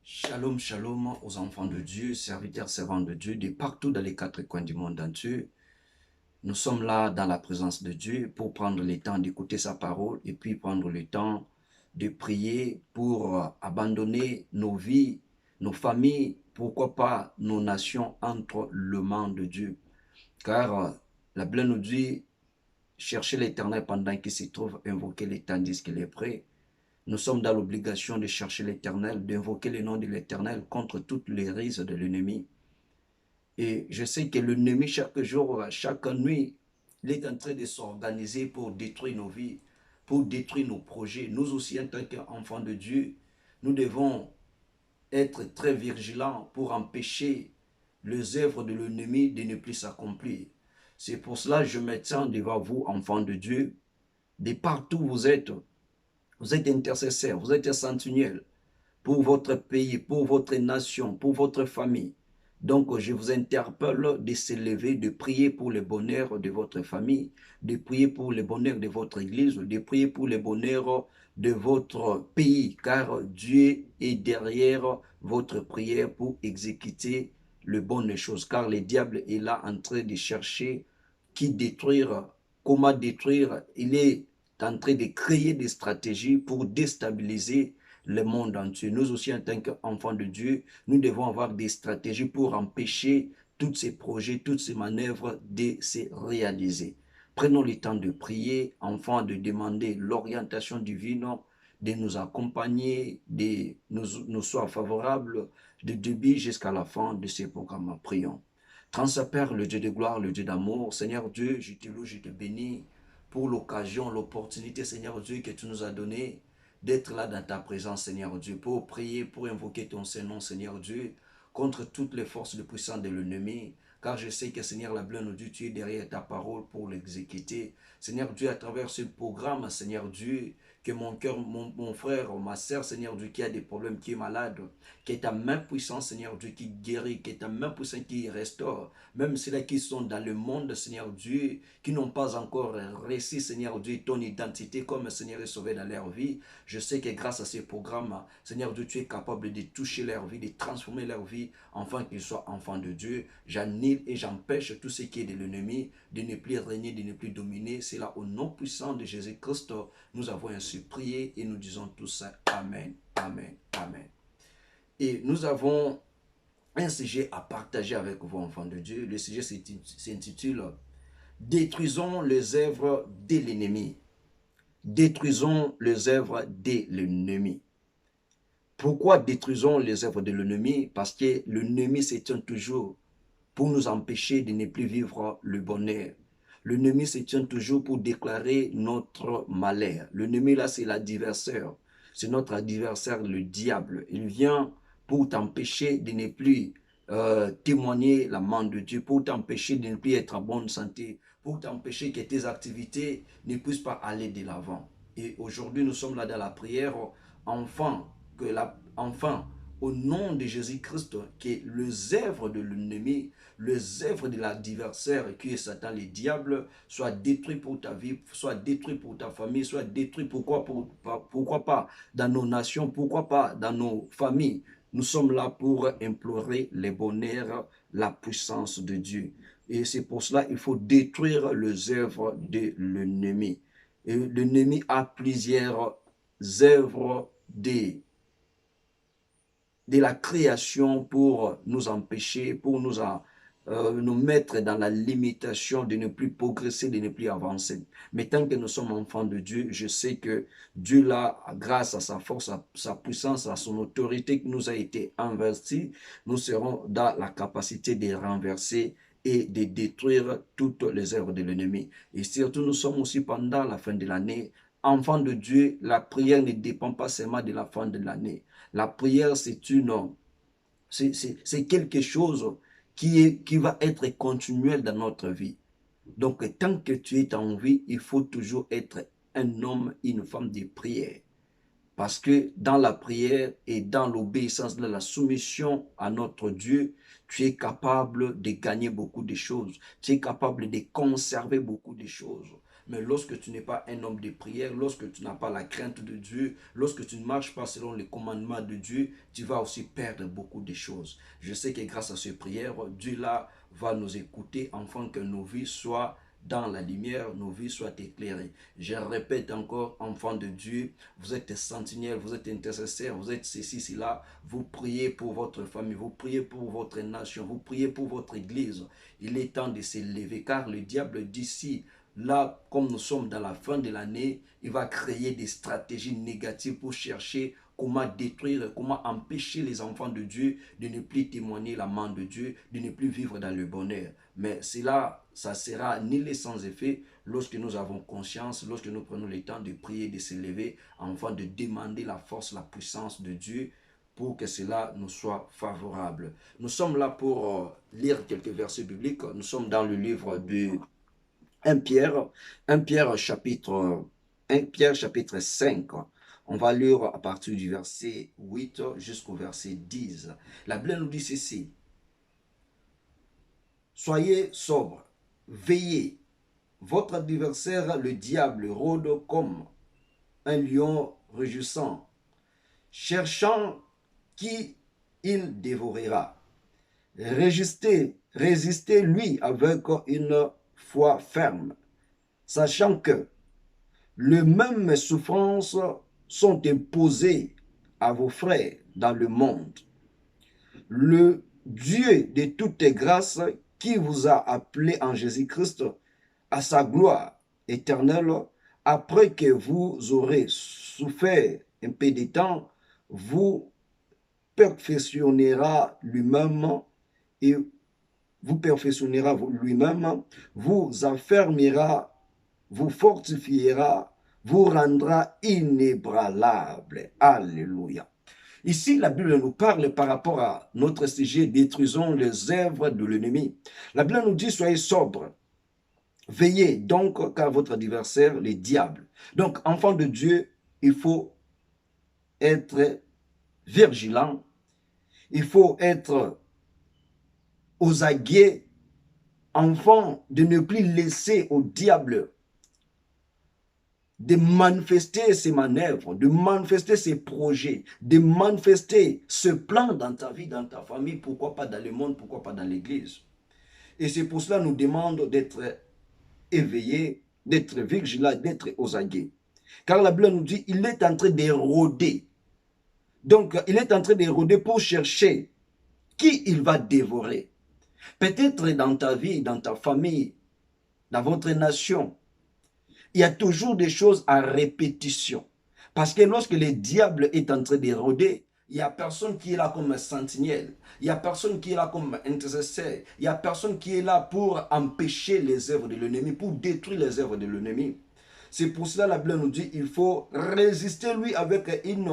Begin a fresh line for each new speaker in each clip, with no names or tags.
Shalom, shalom aux enfants de Dieu, serviteurs, servants de Dieu, de partout dans les quatre coins du monde entier. Nous sommes là dans la présence de Dieu pour prendre le temps d'écouter sa parole et puis prendre le temps de prier pour abandonner nos vies, nos familles, pourquoi pas nos nations entre le mains de Dieu. Car la Bible nous dit, cherchez l'Éternel pendant qu'il se trouve, invoquez-le tandis qu'il est prêt. Nous sommes dans l'obligation de chercher l'Éternel, d'invoquer le nom de l'Éternel contre toutes les rises de l'ennemi. Et je sais que l'ennemi, chaque jour, chaque nuit, il est en train de s'organiser pour détruire nos vies, pour détruire nos projets. Nous aussi, en tant qu'enfants de Dieu, nous devons être très vigilants pour empêcher les œuvres de l'ennemi de ne plus s'accomplir. C'est pour cela que je me tiens devant vous, enfants de Dieu, de partout où vous êtes intercesseur, vous êtes sentinelle pour votre pays, pour votre nation, pour votre famille. Donc, je vous interpelle de s'élever, de prier pour le bonheur de votre famille, de prier pour le bonheur de votre église, de prier pour le bonheur de votre pays, car Dieu est derrière votre prière pour exécuter les bonnes choses, car le diable est là en train de chercher qui détruire, comment détruire. Il est en train de créer des stratégies pour déstabiliser le monde entier. Nous aussi, en tant qu'enfants de Dieu, nous devons avoir des stratégies pour empêcher tous ces projets, toutes ces manœuvres de se réaliser. Prenons le temps de prier, enfants, de demander l'orientation divine, de nous accompagner, de nous soit favorable de début jusqu'à la fin de ces programmes. Prions. Transpère le Dieu de gloire, le Dieu d'amour. Seigneur Dieu, je te loue, je te bénis pour l'occasion, l'opportunité, Seigneur Dieu, que tu nous as donnée d'être là dans ta présence, Seigneur Dieu, pour prier, pour invoquer ton Saint-Nom, Seigneur Dieu, contre toutes les forces de puissance de l'ennemi. Car je sais que, Seigneur, la Bible nous dit, tu es derrière ta parole pour l'exécuter. Seigneur Dieu, à travers ce programme, Seigneur Dieu, que mon cœur, mon frère, ma soeur, Seigneur Dieu, qui a des problèmes, qui est malade, que ta main puissante, Seigneur Dieu, qui guérit, que ta main puissante qui restaure, même ceux-là qui sont dans le monde, Seigneur Dieu, qui n'ont pas encore réussi, Seigneur Dieu, ton identité comme Seigneur et Sauveur dans leur vie. Je sais que grâce à ces programmes, Seigneur Dieu, tu es capable de toucher leur vie, de transformer leur vie, afin qu'ils soient enfants de Dieu. J'annule et j'empêche tout ce qui est de l'ennemi de ne plus régner, de ne plus dominer. C'est là au nom puissant de Jésus-Christ, nous avons ainsi prié et nous disons tous Amen, Amen, Amen. Et nous avons un sujet à partager avec vous, enfants de Dieu. Le sujet s'intitule Détruisons les œuvres de l'ennemi. Détruisons les œuvres de l'ennemi. Pourquoi détruisons les œuvres de l'ennemi? Parce que l'ennemi se tient toujours pour nous empêcher de ne plus vivre le bonheur. L'ennemi se tient toujours pour déclarer notre malheur. L'ennemi là, c'est l'adversaire. C'est notre adversaire, le diable. Il vient pour t'empêcher de ne plus témoigner la main de Dieu, pour t'empêcher de ne plus être en bonne santé, pour t'empêcher que tes activités ne puissent pas aller de l'avant. Et aujourd'hui, nous sommes là dans la prière, enfin, au nom de Jésus-Christ, que les œuvres de l'ennemi, les œuvres de l'adversaire qui est Satan, le diable, soient détruites pour ta vie, soient détruites pour ta famille, soient détruites, pourquoi pas dans nos nations, pourquoi pas dans nos familles. Nous sommes là pour implorer le bonheur, la puissance de Dieu. Et c'est pour cela qu'il faut détruire les œuvres de l'ennemi. Et l'ennemi a plusieurs œuvres de la création pour nous empêcher, pour nous mettre dans la limitation de ne plus progresser, de ne plus avancer. Mais tant que nous sommes enfants de Dieu, je sais que Dieu, là, grâce à sa force, à sa puissance, à son autorité qui nous a été investie, nous serons dans la capacité de renverser et de détruire toutes les œuvres de l'ennemi. Et surtout, nous sommes aussi pendant la fin de l'année. Enfants de Dieu, la prière ne dépend pas seulement de la fin de l'année. La prière, c'est quelque chose qui va être continuel dans notre vie. Donc, tant que tu es en vie, il faut toujours être un homme, une femme de prière. Parce que dans la prière et dans l'obéissance, dans la soumission à notre Dieu, tu es capable de gagner beaucoup de choses. Tu es capable de conserver beaucoup de choses. Mais lorsque tu n'es pas un homme de prière, lorsque tu n'as pas la crainte de Dieu, lorsque tu ne marches pas selon les commandements de Dieu, tu vas aussi perdre beaucoup de choses. Je sais que grâce à ces prières, Dieu là va nous écouter afin que nos vies soient dans la lumière, nos vies soient éclairées. Je répète encore, enfants de Dieu, vous êtes sentinelles, vous êtes intercesseurs, vous êtes ceci, cela. Vous priez pour votre famille, vous priez pour votre nation, vous priez pour votre église. Il est temps de s'élever car le diable d'ici, là, comme nous sommes dans la fin de l'année, il va créer des stratégies négatives pour chercher comment détruire, comment empêcher les enfants de Dieu de ne plus témoigner la main de Dieu, de ne plus vivre dans le bonheur. Mais cela, ça sera nul sans effet lorsque nous avons conscience, lorsque nous prenons le temps de prier, de s'élever, afin de demander la force, la puissance de Dieu pour que cela nous soit favorable. Nous sommes là pour lire quelques versets bibliques. Nous sommes dans le livre de 1 Pierre, 1 Pierre chapitre 5. On va lire à partir du verset 8 jusqu'au verset 10. La Bible nous dit ceci. Soyez sobres, veillez. Votre adversaire, le diable, rôde comme un lion rugissant, cherchant qui il dévorera. Résistez-lui avec une foi ferme, sachant que les mêmes souffrances sont imposées à vos frères dans le monde. Le Dieu de toutes grâces qui vous a appelé en Jésus-Christ à sa gloire éternelle, après que vous aurez souffert un peu de temps, vous perfectionnera lui-même et vous affermira, vous fortifiera, vous rendra inébranlable. Alléluia. Ici, la Bible nous parle par rapport à notre sujet, détruisons les œuvres de l'ennemi. La Bible nous dit, soyez sobres. Veillez donc, car votre adversaire, le diable. Donc, enfant de Dieu, il faut être vigilant. Il faut être aux aguets, enfant, de ne plus laisser au diable de manifester ses manœuvres, de manifester ses projets, de manifester ce plan dans ta vie, dans ta famille, pourquoi pas dans le monde, pourquoi pas dans l'église. Et c'est pour cela que nous demandons d'être éveillés, d'être vigilants, d'être aux aguets. Car la Bible nous dit, il est en train d'éroder. Donc, il est en train d'éroder pour chercher qui il va dévorer. Peut-être dans ta vie, dans ta famille, dans votre nation, il y a toujours des choses à répétition. Parce que lorsque le diable est en train d'éroder, il n'y a personne qui est là comme sentinelle. Il n'y a personne qui est là comme intercesseur. Il n'y a personne qui est là pour empêcher les œuvres de l'ennemi, pour détruire les œuvres de l'ennemi. C'est pour cela que la Bible nous dit qu'il faut résister lui avec une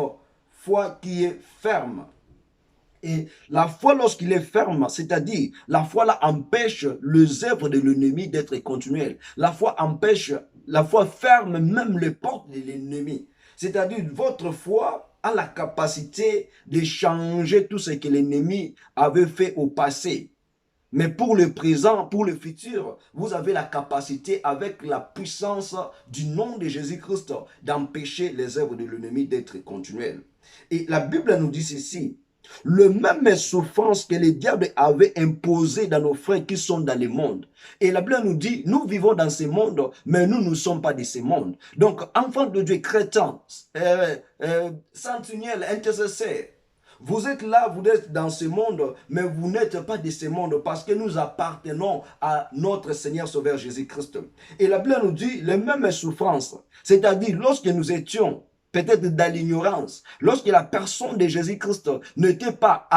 foi qui est ferme. Et la foi, lorsqu'il est ferme, c'est-à-dire la foi là empêche les œuvres de l'ennemi d'être continuelles. La foi empêche, la foi ferme même les portes de l'ennemi. C'est-à-dire votre foi a la capacité de changer tout ce que l'ennemi avait fait au passé. Mais pour le présent, pour le futur, vous avez la capacité avec la puissance du nom de Jésus-Christ d'empêcher les œuvres de l'ennemi d'être continuelles. Et la Bible nous dit ceci. Le même souffrance que le diable avait imposé dans nos frères qui sont dans le monde. Et la Bible nous dit, nous vivons dans ce monde, mais nous ne sommes pas de ce monde. Donc, enfants de Dieu, chrétiens, sentinelles, intercesseurs, vous êtes là, vous êtes dans ce monde, mais vous n'êtes pas de ce monde parce que nous appartenons à notre Seigneur Sauveur Jésus-Christ. Et la Bible nous dit les mêmes souffrances, c'est-à-dire lorsque nous étions peut-être dans l'ignorance, lorsque la personne de Jésus-Christ n'avait pas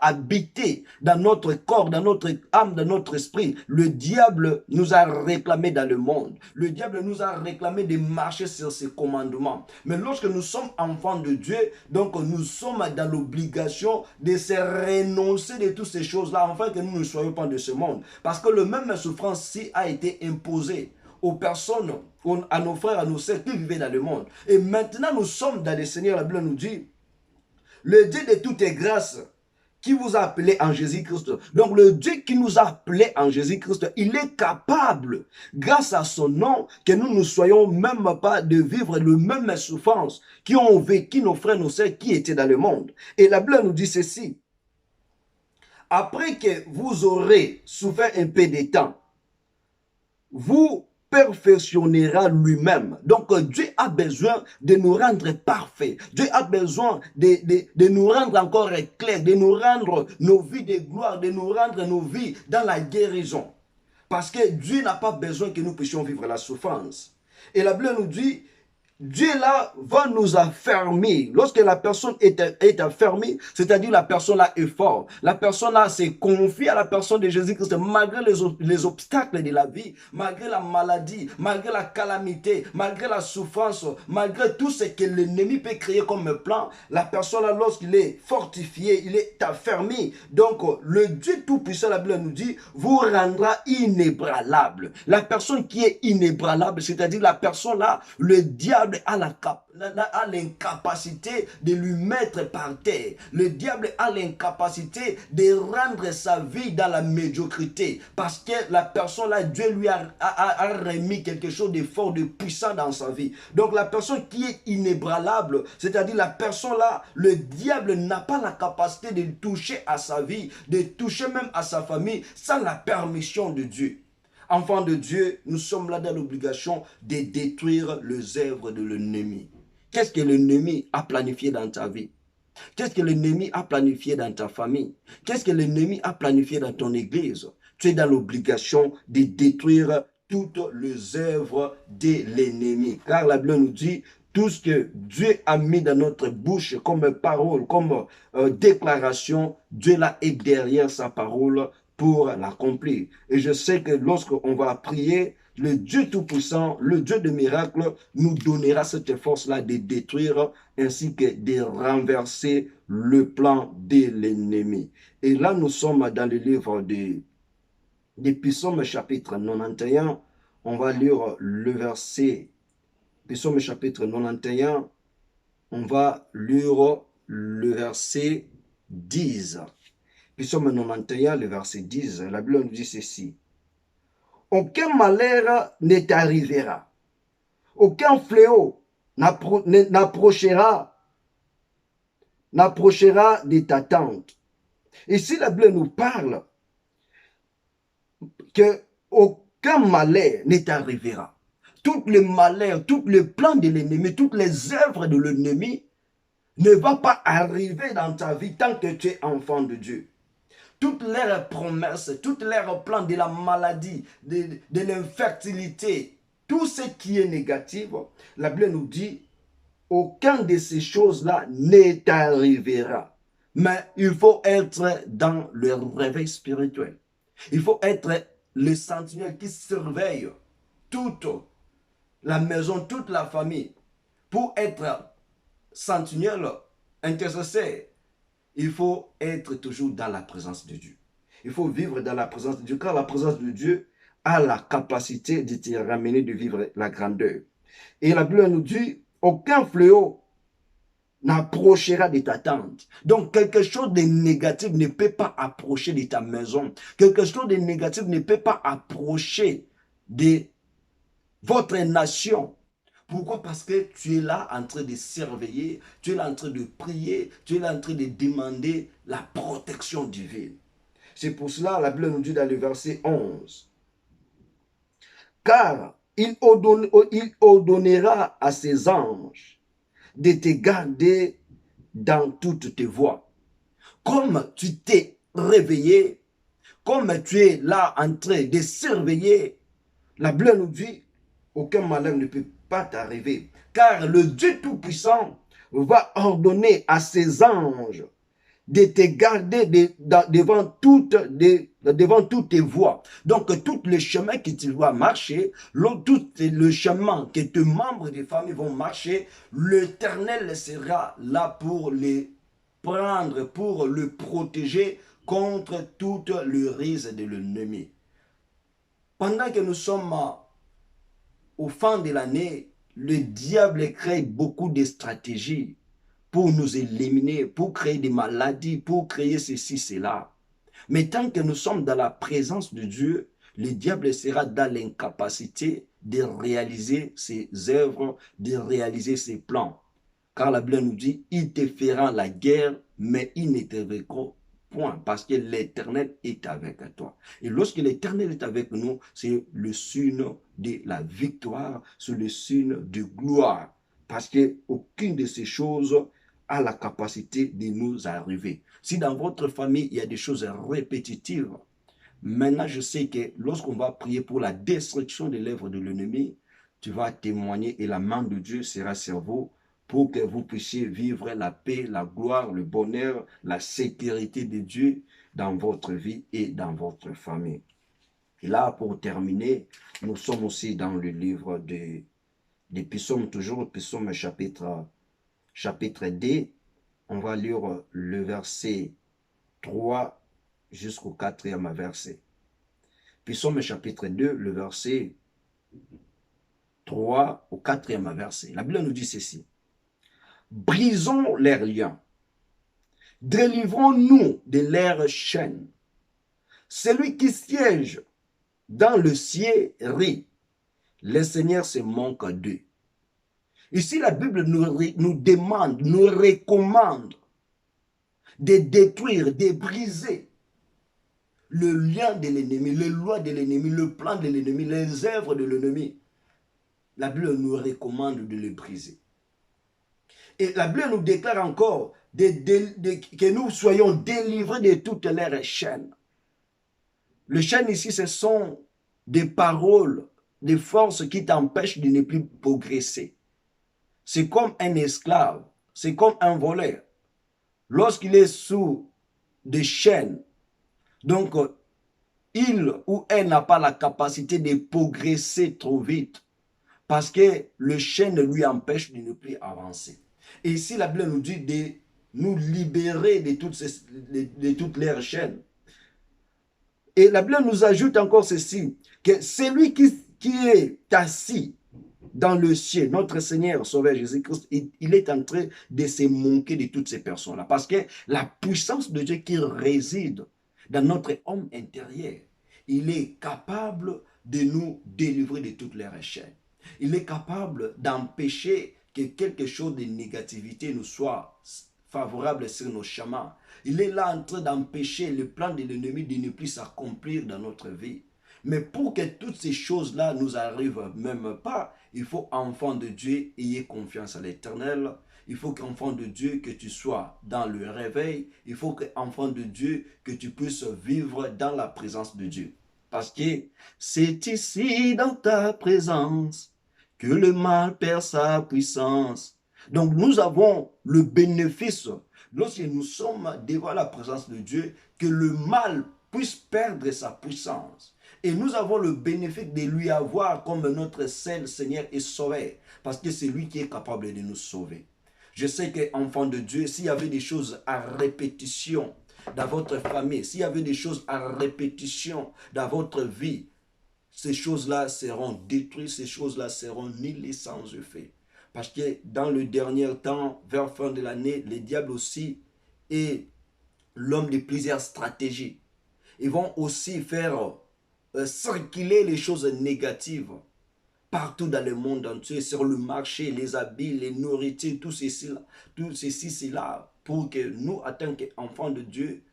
habité dans notre corps, dans notre âme, dans notre esprit, le diable nous a réclamé dans le monde. Le diable nous a réclamé de marcher sur ses commandements. Mais lorsque nous sommes enfants de Dieu, donc nous sommes dans l'obligation de se renoncer de toutes ces choses-là, afin que nous ne soyons pas de ce monde. Parce que le même souffrance-ci a été imposée aux personnes, à nos frères, à nos sœurs qui vivaient dans le monde. Et maintenant, nous sommes dans le Seigneur. La Bible nous dit, le Dieu de toutes grâces qui vous a appelé en Jésus-Christ. Donc le Dieu qui nous a appelés en Jésus-Christ, il est capable, grâce à son nom, que nous ne soyons même pas de vivre le même souffrance qui ont vécu nos frères, nos sœurs qui étaient dans le monde. Et la Bible nous dit ceci. Après que vous aurez souffert un peu de temps, vous perfectionnera lui-même. Donc Dieu a besoin de nous rendre parfaits. Dieu a besoin de nous rendre encore clairs, de nous rendre nos vies de gloire, de nous rendre nos vies dans la guérison. Parce que Dieu n'a pas besoin que nous puissions vivre la souffrance. Et la Bible nous dit, Dieu là va nous affermir. Lorsque la personne est affermie, c'est-à-dire la personne là est forte. La personne là se confie à la personne de Jésus-Christ malgré les obstacles de la vie, malgré la maladie, malgré la calamité, malgré la souffrance, malgré tout ce que l'ennemi peut créer comme plan. La personne là, lorsqu'il est fortifié, il est affermi. Donc le Dieu Tout-Puissant, la Bible nous dit, vous rendra inébranlable. La personne qui est inébranlable, c'est-à-dire la personne là, le diable a l'incapacité de lui mettre par terre. Le diable a l'incapacité de rendre sa vie dans la médiocrité. Parce que la personne là, Dieu lui a remis quelque chose de fort, de puissant dans sa vie. Donc la personne qui est inébranlable, c'est-à-dire la personne là, le diable n'a pas la capacité de toucher à sa vie, de toucher même à sa famille sans la permission de Dieu. Enfants de Dieu, nous sommes là dans l'obligation de détruire les œuvres de l'ennemi. Qu'est-ce que l'ennemi a planifié dans ta vie? Qu'est-ce que l'ennemi a planifié dans ta famille? Qu'est-ce que l'ennemi a planifié dans ton église? Tu es dans l'obligation de détruire toutes les œuvres de l'ennemi. Car la Bible nous dit, tout ce que Dieu a mis dans notre bouche comme parole, comme déclaration, Dieu là est derrière sa parole pour l'accomplir. Et je sais que lorsqu'on va prier, le Dieu Tout-Puissant, le Dieu de miracles, nous donnera cette force-là de détruire ainsi que de renverser le plan de l'ennemi. Et là, nous sommes dans le livre des Psaumes chapitre 91. On va lire le verset, Psaume chapitre 91, on va lire le verset 10. Psaume 91, le verset 10, la Bible nous dit ceci. Aucun malheur ne t'arrivera, aucun fléau n'approchera de ta tente. Ici, la Bible nous parle que aucun malheur ne t'arrivera. Tous les malheurs, tous les plans de l'ennemi, toutes les œuvres de l'ennemi ne vont pas arriver dans ta vie tant que tu es enfant de Dieu. Toutes leurs promesses, toutes leurs plans de la maladie, de l'infertilité, tout ce qui est négatif, la Bible nous dit, aucun de ces choses-là ne t'arrivera. Mais il faut être dans le réveil spirituel. Il faut être le sentinelle qui surveille toute la maison, toute la famille. Pour être sentinelle, intercesseur, il faut être toujours dans la présence de Dieu. Il faut vivre dans la présence de Dieu, car la présence de Dieu a la capacité de te ramener de vivre la grandeur. Et la Bible nous dit, aucun fléau n'approchera de ta tente. Donc, quelque chose de négatif ne peut pas approcher de ta maison. Quelque chose de négatif ne peut pas approcher de votre nation. Pourquoi? Parce que tu es là en train de surveiller, tu es là en train de prier, tu es là en train de demander la protection divine. C'est pour cela la Bible nous dit dans le verset 11. Car il ordonnera à ses anges de te garder dans toutes tes voies. Comme tu t'es réveillé, comme tu es là en train de surveiller, la Bible nous dit, aucun malheur ne peut pas t'arriver, car le Dieu Tout-Puissant va ordonner à ses anges de te garder devant toutes tes voies. Donc, tous les chemins que tu dois marcher, tout le chemin que tes membres de famille vont marcher, l'Éternel sera là pour les prendre, pour le protéger contre toute le risque de l'ennemi. Pendant que nous sommes au fin de l'année, le diable crée beaucoup de stratégies pour nous éliminer, pour créer des maladies, pour créer ceci, cela. Mais tant que nous sommes dans la présence de Dieu, le diable sera dans l'incapacité de réaliser ses œuvres, de réaliser ses plans. Car la Bible nous dit, il te fera la guerre, mais il ne te vaincra point, parce que l'Éternel est avec toi. Et lorsque l'Éternel est avec nous, c'est le signe de la victoire, c'est le signe de gloire. Parce qu'aucune de ces choses a la capacité de nous arriver. Si dans votre famille, il y a des choses répétitives, maintenant je sais que lorsqu'on va prier pour la destruction de l'œuvre de l'ennemi, tu vas témoigner et la main de Dieu sera sur vous pour que vous puissiez vivre la paix, la gloire, le bonheur, la sécurité de Dieu dans votre vie et dans votre famille. Et là, pour terminer, nous sommes aussi dans le livre des psaumes, toujours, psaume chapitre 2. On va lire le verset 3 jusqu'au 4e verset. Psaume chapitre 2, le verset 3 au 4e verset. La Bible nous dit ceci. Brisons leurs liens. Délivrons-nous de leurs chaînes. Celui qui siège dans le ciel rit. Le Seigneur se moque d'eux. Ici, la Bible nous demande, nous recommande de détruire, de briser le lien de l'ennemi, les lois de l'ennemi, le plan de l'ennemi, les œuvres de l'ennemi. La Bible nous recommande de les briser. Et la Bible nous déclare encore que nous soyons délivrés de toutes leurs chaînes. Les chaînes ici, ce sont des paroles, des forces qui t'empêchent de ne plus progresser. C'est comme un esclave, c'est comme un voleur. Lorsqu'il est sous des chaînes, donc il ou elle n'a pas la capacité de progresser trop vite parce que le chaîne lui empêche de ne plus avancer. Et ici, la Bible nous dit de nous libérer de toutes leurs chaînes. Et la Bible nous ajoute encore ceci, que celui qui est assis dans le ciel, notre Seigneur Sauveur Jésus-Christ, il est en train de se moquer de toutes ces personnes-là. Parce que la puissance de Dieu qui réside dans notre homme intérieur, il est capable de nous délivrer de toutes les chaînes. Il est capable d'empêcher que quelque chose de négativité nous soit favorable sur nos chemins. Il est là en train d'empêcher le plan de l'ennemi de ne plus s'accomplir dans notre vie. Mais pour que toutes ces choses-là nous arrivent même pas, il faut, enfant de Dieu, ayez confiance à l'Éternel. Il faut qu'enfant de Dieu, que tu sois dans le réveil. Il faut qu'enfant de Dieu, que tu puisses vivre dans la présence de Dieu. Parce que c'est ici dans ta présence que le mal perd sa puissance. Donc nous avons le bénéfice, lorsque nous sommes devant la présence de Dieu, que le mal puisse perdre sa puissance. Et nous avons le bénéfice de lui avoir comme notre seul Seigneur et Sauveur, parce que c'est lui qui est capable de nous sauver. Je sais qu'enfant de Dieu, s'il y avait des choses à répétition dans votre famille, s'il y avait des choses à répétition dans votre vie, ces choses-là seront détruites, ces choses-là seront nulles et sans effet. Parce que dans le dernier temps, vers la fin de l'année, le diable aussi est l'homme de plusieurs stratégies. Ils vont aussi faire circuler les choses négatives partout dans le monde entier, sur le marché, les habits, les nourritures, tout ceci, cela, pour que nous, en tant qu'enfants de Dieu,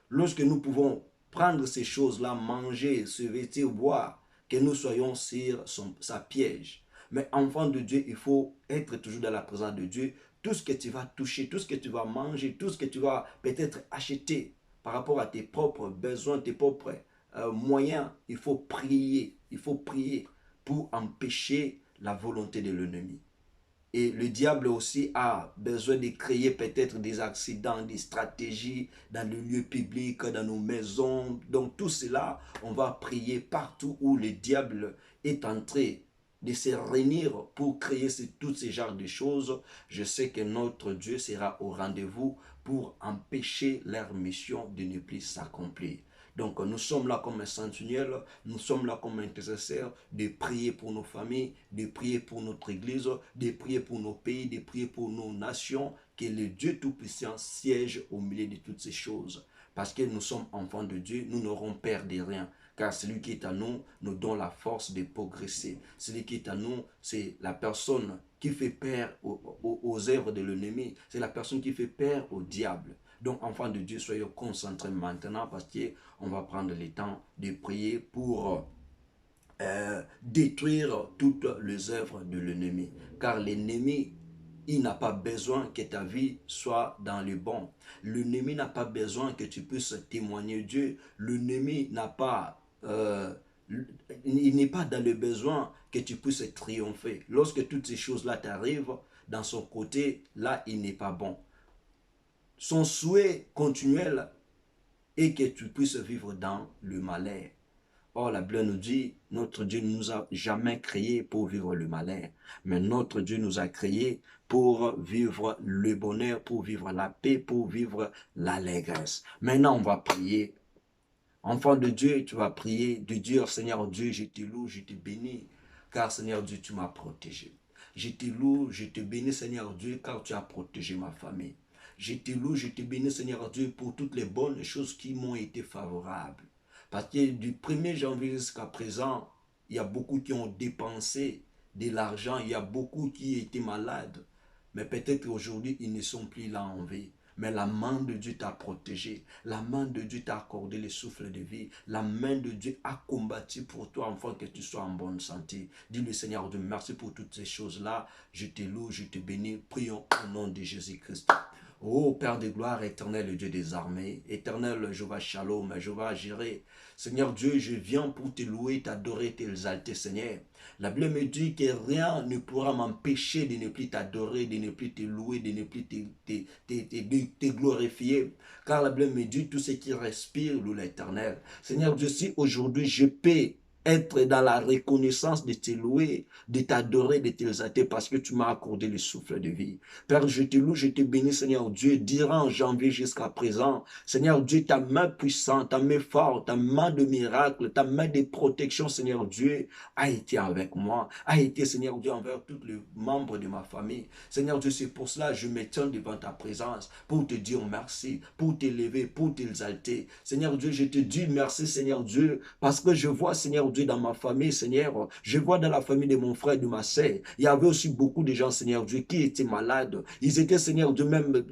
lorsque nous pouvons prendre ces choses-là, manger, se vêtir, boire, que nous soyons sur sa piège. Mais enfant de Dieu, il faut être toujours dans la présence de Dieu. Tout ce que tu vas toucher, tout ce que tu vas manger, tout ce que tu vas peut-être acheter par rapport à tes propres besoins, tes propres moyens, il faut prier. Il faut prier pour empêcher la volonté de l'ennemi. Et le diable aussi a besoin de créer peut-être des accidents, des stratégies dans le lieu public, dans nos maisons. Donc tout cela, on va prier partout où le diable est entré de se réunir pour créer tous ces genres de choses. Je sais que notre Dieu sera au rendez-vous pour empêcher leur mission de ne plus s'accomplir. Donc nous sommes là comme un sentinelle, nous sommes là comme intercesseurs, de prier pour nos familles, de prier pour notre église, de prier pour nos pays, de prier pour nos nations, que le Dieu Tout-Puissant siège au milieu de toutes ces choses. Parce que nous sommes enfants de Dieu, nous n'aurons peur de rien. Car celui qui est à nous nous donne la force de progresser. Celui qui est à nous, c'est la personne qui fait peur aux œuvres de l'ennemi. C'est la personne qui fait peur au diable. Donc, enfants de Dieu, soyez concentrés maintenant parce qu'on va prendre le temps de prier pour détruire toutes les œuvres de l'ennemi. Car l'ennemi, il n'a pas besoin que ta vie soit dans le bon. L'ennemi n'a pas besoin que tu puisses témoigner Dieu. L'ennemi n'a pas... il n'est pas dans le besoin que tu puisses triompher. Lorsque toutes ces choses-là t'arrivent, dans son côté, là, il n'est pas bon. Son souhait continuel est que tu puisses vivre dans le malheur. Or, la Bible nous dit, notre Dieu ne nous a jamais créés pour vivre le malheur, mais notre Dieu nous a créés pour vivre le bonheur, pour vivre la paix, pour vivre l'allégresse. Maintenant, on va prier. Enfant de Dieu, tu vas prier de dire, Seigneur Dieu, je te loue, je te bénis, car Seigneur Dieu, tu m'as protégé. Je te loue, je te bénis, Seigneur Dieu, car tu as protégé ma famille. Je te loue, je te bénis, Seigneur Dieu, pour toutes les bonnes choses qui m'ont été favorables. Parce que du 1er janvier jusqu'à présent, il y a beaucoup qui ont dépensé de l'argent, il y a beaucoup qui étaient malades. Mais peut-être qu'aujourd'hui, ils ne sont plus là en vie. Mais la main de Dieu t'a protégé. La main de Dieu t'a accordé le souffle de vie. La main de Dieu a combattu pour toi, afin que tu sois en bonne santé. Dis-le, Seigneur Dieu, merci pour toutes ces choses-là. Je te loue, je te bénis. Prions au nom de Jésus-Christ. Ô Père de gloire, éternel, le Dieu des armées, éternel Jéhovah Shalom, Jéhovah Jireh. Seigneur Dieu, je viens pour te louer, t'adorer, t'exalter, Seigneur. La Bible me dit que rien ne pourra m'empêcher de ne plus t'adorer, de ne plus te louer, de ne plus te glorifier. Car la Bible me dit tout ce qui respire loue l'Éternel. Seigneur Dieu, si aujourd'hui je peux être dans la reconnaissance de te louer, de t'adorer, de t'exalter parce que tu m'as accordé le souffle de vie. Père, je te loue, je te bénis, Seigneur Dieu, durant janvier jusqu'à présent. Seigneur Dieu, ta main puissante, ta main forte, ta main de miracle, ta main de protection, Seigneur Dieu, a été avec moi, a été, Seigneur Dieu, envers tous les membres de ma famille. Seigneur Dieu, c'est pour cela que je me tiens devant ta présence, pour te dire merci, pour t'élever, pour t'exalter. Seigneur Dieu, je te dis merci, Seigneur Dieu, parce que je vois, Seigneur Dieu, dans ma famille, Seigneur, je vois dans la famille de mon frère et de ma sœur, il y avait aussi beaucoup de gens, Seigneur Dieu, qui étaient malades. Ils étaient, Seigneur Dieu, même,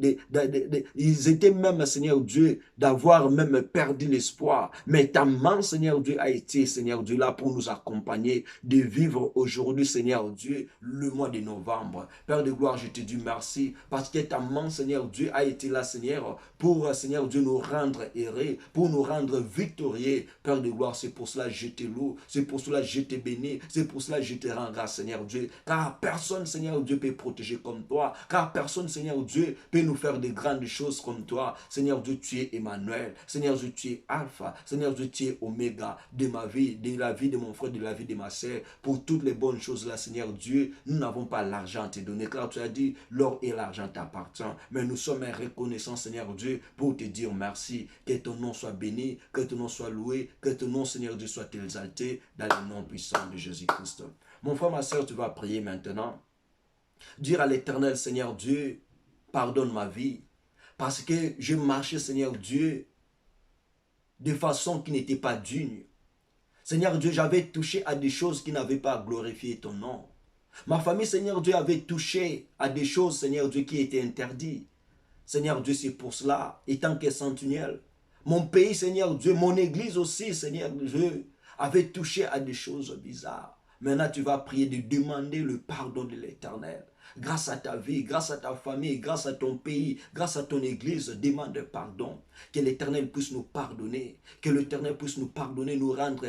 ils étaient même, Seigneur Dieu, d'avoir même perdu l'espoir. Mais ta main, Seigneur Dieu, a été, Seigneur Dieu, là pour nous accompagner, de vivre aujourd'hui, Seigneur Dieu, le mois de novembre. Père de gloire, je te dis merci, parce que ta main, Seigneur Dieu, a été là, Seigneur, pour, Seigneur Dieu, nous rendre errés, pour nous rendre victorieux. Père de gloire, c'est pour cela que je te loue, c'est pour cela que je te bénis, c'est pour cela que je te rends grâce, Seigneur Dieu, car personne, Seigneur Dieu, peut protéger comme toi, car personne, Seigneur Dieu, peut nous faire de grandes choses comme toi. Seigneur Dieu, tu es Emmanuel, Seigneur Dieu, tu es Alpha, Seigneur Dieu, tu es Oméga de ma vie, de la vie de mon frère, de la vie de ma sœur, pour toutes les bonnes choses là, Seigneur Dieu, nous n'avons pas l'argent à te donner, car tu as dit, l'or et l'argent t'appartient, mais nous sommes reconnaissants, Seigneur Dieu, pour te dire merci, que ton nom soit béni, que ton nom soit loué, que ton nom, Seigneur Dieu, soit exalté dans le nom puissant de Jésus-Christ. Mon frère, ma soeur, tu vas prier maintenant. Dire à l'Éternel, Seigneur Dieu, pardonne ma vie, parce que j'ai marché, Seigneur Dieu, de façon qui n'était pas digne. Seigneur Dieu, j'avais touché à des choses qui n'avaient pas glorifié ton nom. Ma famille, Seigneur Dieu, avait touché à des choses, Seigneur Dieu, qui étaient interdites. Seigneur Dieu, c'est pour cela, étant que sentinelle, mon pays, Seigneur Dieu, mon église aussi, Seigneur Dieu, avait touché à des choses bizarres. Maintenant, tu vas prier de demander le pardon de l'Éternel. Grâce à ta vie, grâce à ta famille, grâce à ton pays, grâce à ton église, demande pardon. Que l'Éternel puisse nous pardonner. Que l'Éternel puisse nous pardonner, nous rendre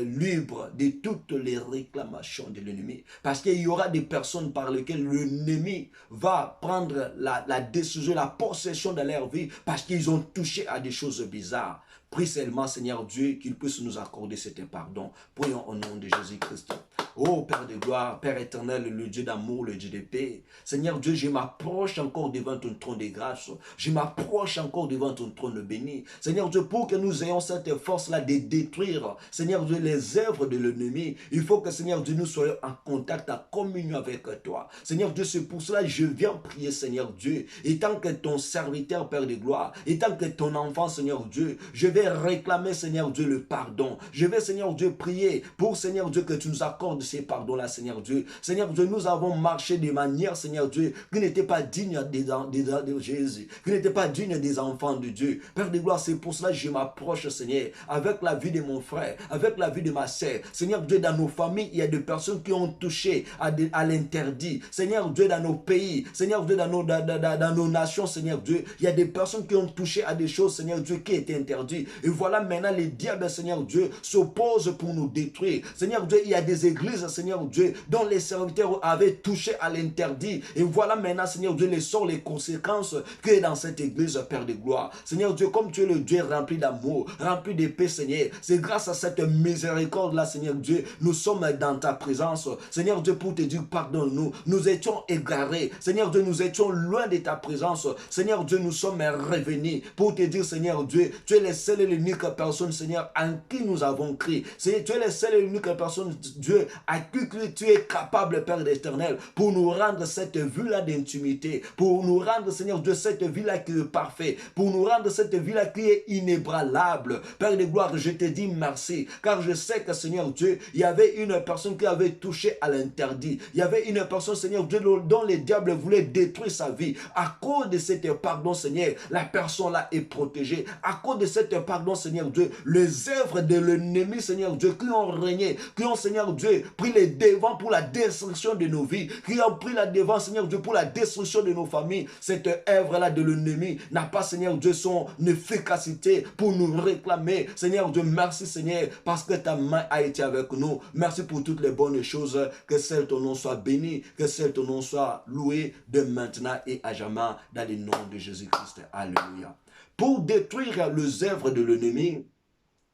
libres de toutes les réclamations de l'ennemi. Parce qu'il y aura des personnes par lesquelles l'ennemi va prendre la décision, la possession de leur vie parce qu'ils ont touché à des choses bizarres. Prie seulement, Seigneur Dieu, qu'il puisse nous accorder cet pardon. Prions au nom de Jésus-Christ. Oh Père de gloire, Père éternel, le Dieu d'amour, le Dieu de paix. Seigneur Dieu, je m'approche encore devant ton trône de grâce. Je m'approche encore devant ton trône béni. Seigneur Dieu, pour que nous ayons cette force-là de détruire, Seigneur Dieu, les œuvres de l'ennemi, il faut que, Seigneur Dieu, nous soyons en contact, en communion avec toi. Seigneur Dieu, c'est pour cela que je viens prier, Seigneur Dieu. Étant que ton serviteur, Père de gloire, étant que ton enfant, Seigneur Dieu, je vais réclamer, Seigneur Dieu, le pardon. Je vais, Seigneur Dieu, prier pour, Seigneur Dieu, que tu nous accordes ces pardons-là, Seigneur Dieu. Seigneur Dieu, nous avons marché de manière, Seigneur Dieu, qui n'était pas digne de Jésus, qui n'était pas digne des enfants de Dieu. Père de gloire, c'est pour cela que je m'approche, Seigneur, avec la vie de mon frère, avec la vie de ma sœur. Seigneur Dieu, dans nos familles, il y a des personnes qui ont touché à l'interdit. Seigneur Dieu, dans nos pays, Seigneur Dieu, dans nos nations, Seigneur Dieu, il y a des personnes qui ont touché à des choses, Seigneur Dieu, qui étaient interdites. Et voilà maintenant les diables, Seigneur Dieu, s'opposent pour nous détruire. Seigneur Dieu, il y a des églises, Seigneur Dieu, dont les serviteurs avaient touché à l'interdit. Et voilà maintenant, Seigneur Dieu, les sorts, les conséquences que est dans cette église, Père de gloire. Seigneur Dieu, comme tu es le Dieu rempli d'amour, rempli de paix, Seigneur, c'est grâce à cette miséricorde-là, Seigneur Dieu, nous sommes dans ta présence. Seigneur Dieu, pour te dire, pardonne-nous. Nous étions égarés. Seigneur Dieu, nous étions loin de ta présence. Seigneur Dieu, nous sommes revenus pour te dire, Seigneur Dieu, tu es le seul et l'unique personne, Seigneur, en qui nous avons crié. Seigneur, tu es le seul et l'unique personne, Dieu, à qui tu es capable, Père éternel, pour nous rendre cette vie-là d'intimité, pour nous rendre, Seigneur Dieu, cette vie-là qui est parfaite, pour nous rendre cette vie-là qui est inébranlable. Père de gloire, je te dis merci, car je sais que, Seigneur Dieu, il y avait une personne qui avait touché à l'interdit. Il y avait une personne, Seigneur Dieu, dont les diables voulaient détruire sa vie. À cause de cette pardon, Seigneur, la personne-là est protégée. À cause de cette pardon, Seigneur Dieu, les œuvres de l'ennemi, Seigneur Dieu, qui ont régné, qui ont, Seigneur Dieu, pris les devants pour la destruction de nos vies, qui ont pris la devant, Seigneur Dieu, pour la destruction de nos familles. Cette œuvre-là de l'ennemi n'a pas, Seigneur Dieu, son efficacité pour nous réclamer. Seigneur Dieu, merci, Seigneur, parce que ta main a été avec nous. Merci pour toutes les bonnes choses. Que seul ton nom soit béni, que seul ton nom soit loué de maintenant et à jamais dans le nom de Jésus-Christ. Alléluia. Pour détruire les œuvres de l'ennemi,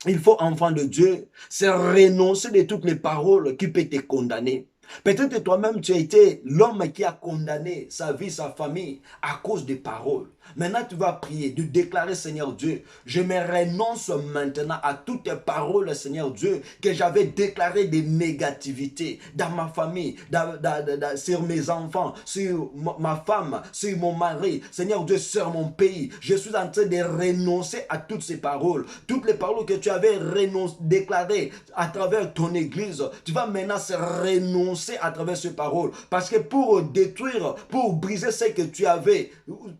il faut, enfant de Dieu, c'est renoncer de toutes les paroles qui peuvent te condamner. Peut-être que toi-même, tu as été l'homme qui a condamné sa vie, sa famille à cause des paroles. Maintenant, tu vas prier, de déclarer, Seigneur Dieu, je me renonce maintenant à toutes les paroles, Seigneur Dieu, que j'avais déclarées de négativité dans ma famille, sur mes enfants, sur ma femme, sur mon mari, Seigneur Dieu, sur mon pays. Je suis en train de renoncer à toutes ces paroles. Toutes les paroles que tu avais déclarées à travers ton église, tu vas maintenant se renoncer à travers ces paroles. Parce que pour détruire, pour briser ce que tu avais,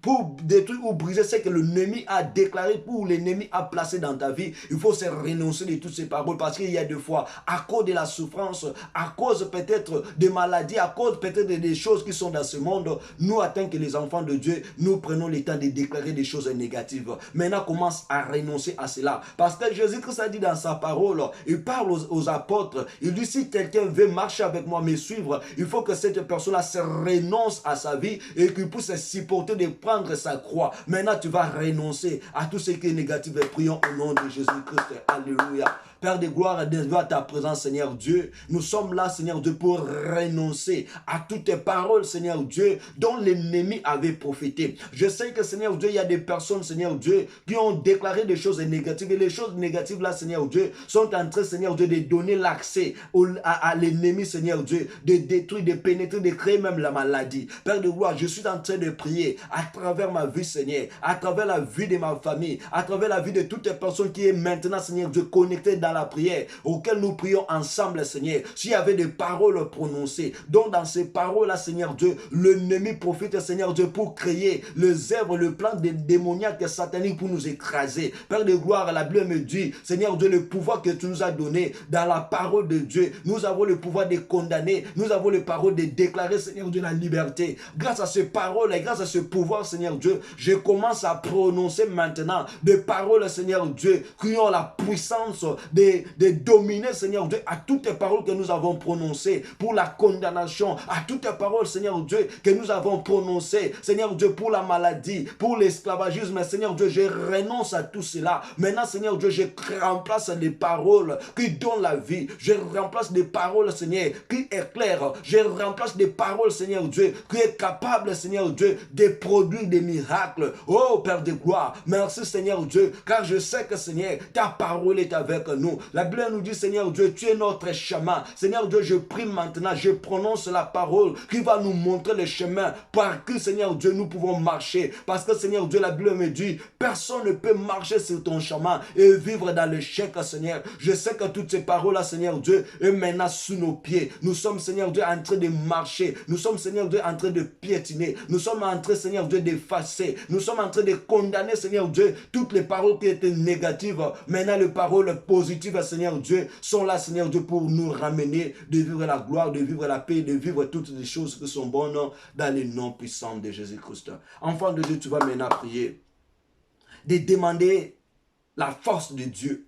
pour détruire ou briser ce que l'ennemi a déclaré, pour l'ennemi a placé dans ta vie, il faut se renoncer de toutes ces paroles. Parce qu'il y a des fois, à cause de la souffrance, à cause peut-être des maladies, à cause peut-être des choses qui sont dans ce monde, nous, en tant que les enfants de Dieu, nous prenons le temps de déclarer des choses négatives. Maintenant, commence à renoncer à cela. Parce que Jésus-Christ a dit dans sa parole, il parle aux apôtres, il dit, si quelqu'un veut marcher avec moi, me suivre, il faut que cette personne-là se renonce à sa vie et qu'il puisse supporter de prendre sa croix. Maintenant, tu vas renoncer à tout ce qui est négatif et prions au nom de Jésus-Christ. Alléluia. Père de gloire, devant ta présence, Seigneur Dieu, nous sommes là, Seigneur Dieu, pour renoncer à toutes tes paroles, Seigneur Dieu, dont l'ennemi avait profité. Je sais que, Seigneur Dieu, il y a des personnes, Seigneur Dieu, qui ont déclaré des choses négatives. Et les choses négatives, là, Seigneur Dieu, sont en train, Seigneur Dieu, de donner l'accès à l'ennemi, Seigneur Dieu, de détruire, de pénétrer, de créer même la maladie. Père de gloire, je suis en train de prier à travers ma vie, Seigneur, à travers la vie de ma famille, à travers la vie de toutes les personnes qui est maintenant, Seigneur Dieu, connectées dans la prière, auquel nous prions ensemble, Seigneur. S'il y avait des paroles prononcées, donc dans ces paroles-là, Seigneur Dieu, l'ennemi profite, Seigneur Dieu, pour créer les œuvres, le plan démoniaque satanique pour nous écraser. Père de gloire, la Bible me dit, Seigneur Dieu, le pouvoir que tu nous as donné dans la parole de Dieu, nous avons le pouvoir de condamner, nous avons le pouvoir de déclarer, Seigneur Dieu, la liberté. Grâce à ces paroles et grâce à ce pouvoir, Seigneur Dieu, je commence à prononcer maintenant des paroles, Seigneur Dieu, qui ont la puissance de dominer, Seigneur Dieu, à toutes les paroles que nous avons prononcées pour la condamnation, à toutes les paroles, Seigneur Dieu, que nous avons prononcées, Seigneur Dieu, pour la maladie, pour l'esclavagisme, Seigneur Dieu, je renonce à tout cela. Maintenant, Seigneur Dieu, je remplace les paroles qui donnent la vie. Je remplace des paroles, Seigneur, qui éclairent. Je remplace des paroles, Seigneur Dieu, qui est capable, Seigneur Dieu, de produire des miracles. Oh, Père de gloire, merci, Seigneur Dieu, car je sais que, Seigneur, ta parole est avec nous. La Bible nous dit, Seigneur Dieu, tu es notre chemin. Seigneur Dieu, je prie maintenant, je prononce la parole qui va nous montrer le chemin par qui, Seigneur Dieu, nous pouvons marcher. Parce que, Seigneur Dieu, la Bible me dit, personne ne peut marcher sur ton chemin et vivre dans l'échec, Seigneur. Je sais que toutes ces paroles-là, Seigneur Dieu, est maintenant sous nos pieds. Nous sommes, Seigneur Dieu, en train de marcher. Nous sommes, Seigneur Dieu, en train de piétiner. Nous sommes en train, Seigneur Dieu, d'effacer. Nous sommes en train de condamner, Seigneur Dieu, toutes les paroles qui étaient négatives. Maintenant, les paroles positives, Seigneur Dieu, sont là, Seigneur Dieu, pour nous ramener, de vivre la gloire, de vivre la paix, de vivre toutes les choses qui sont bonnes dans le nom puissant de Jésus-Christ. Enfant de Dieu, tu vas maintenant prier, de demander la force de Dieu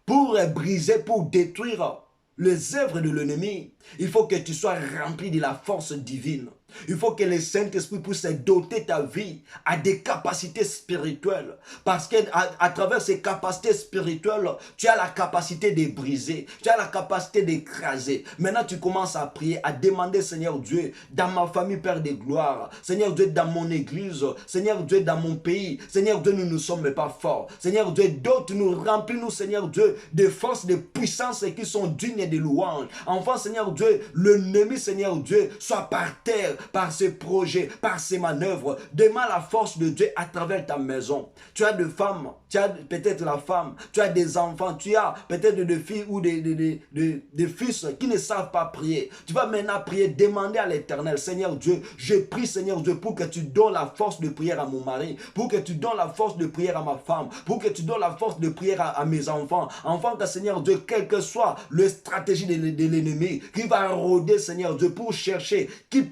pour briser, pour détruire les œuvres de l'ennemi. Il faut que tu sois rempli de la force divine. Il faut que le Saint-Esprit puisse doter ta vie à des capacités spirituelles. Parce qu'à travers ces capacités spirituelles, tu as la capacité de briser. Tu as la capacité d'écraser. Maintenant, tu commences à prier, à demander, Seigneur Dieu, dans ma famille, Père de gloire. Seigneur Dieu, dans mon église. Seigneur Dieu, dans mon pays. Seigneur Dieu, nous ne sommes pas forts. Seigneur Dieu, dote-nous, remplis-nous, Seigneur Dieu, de forces, de puissances qui sont dignes de louanges. Enfin, Seigneur Dieu, l'ennemi, Seigneur Dieu, soit par terre, par ses projets, par ses manœuvres. Demande la force de Dieu à travers ta maison. Tu as des femmes, tu as peut-être la femme, tu as des enfants, tu as peut-être des filles ou des fils qui ne savent pas prier. Tu vas maintenant prier, demander à l'Éternel, Seigneur Dieu, je prie, Seigneur Dieu, pour que tu donnes la force de prière à mon mari, pour que tu donnes la force de prière à ma femme, pour que tu donnes la force de prière à mes enfants. Enfant que, Seigneur Dieu, quelle que soit la stratégie de l'ennemi qui va rôder, Seigneur Dieu, pour chercher qui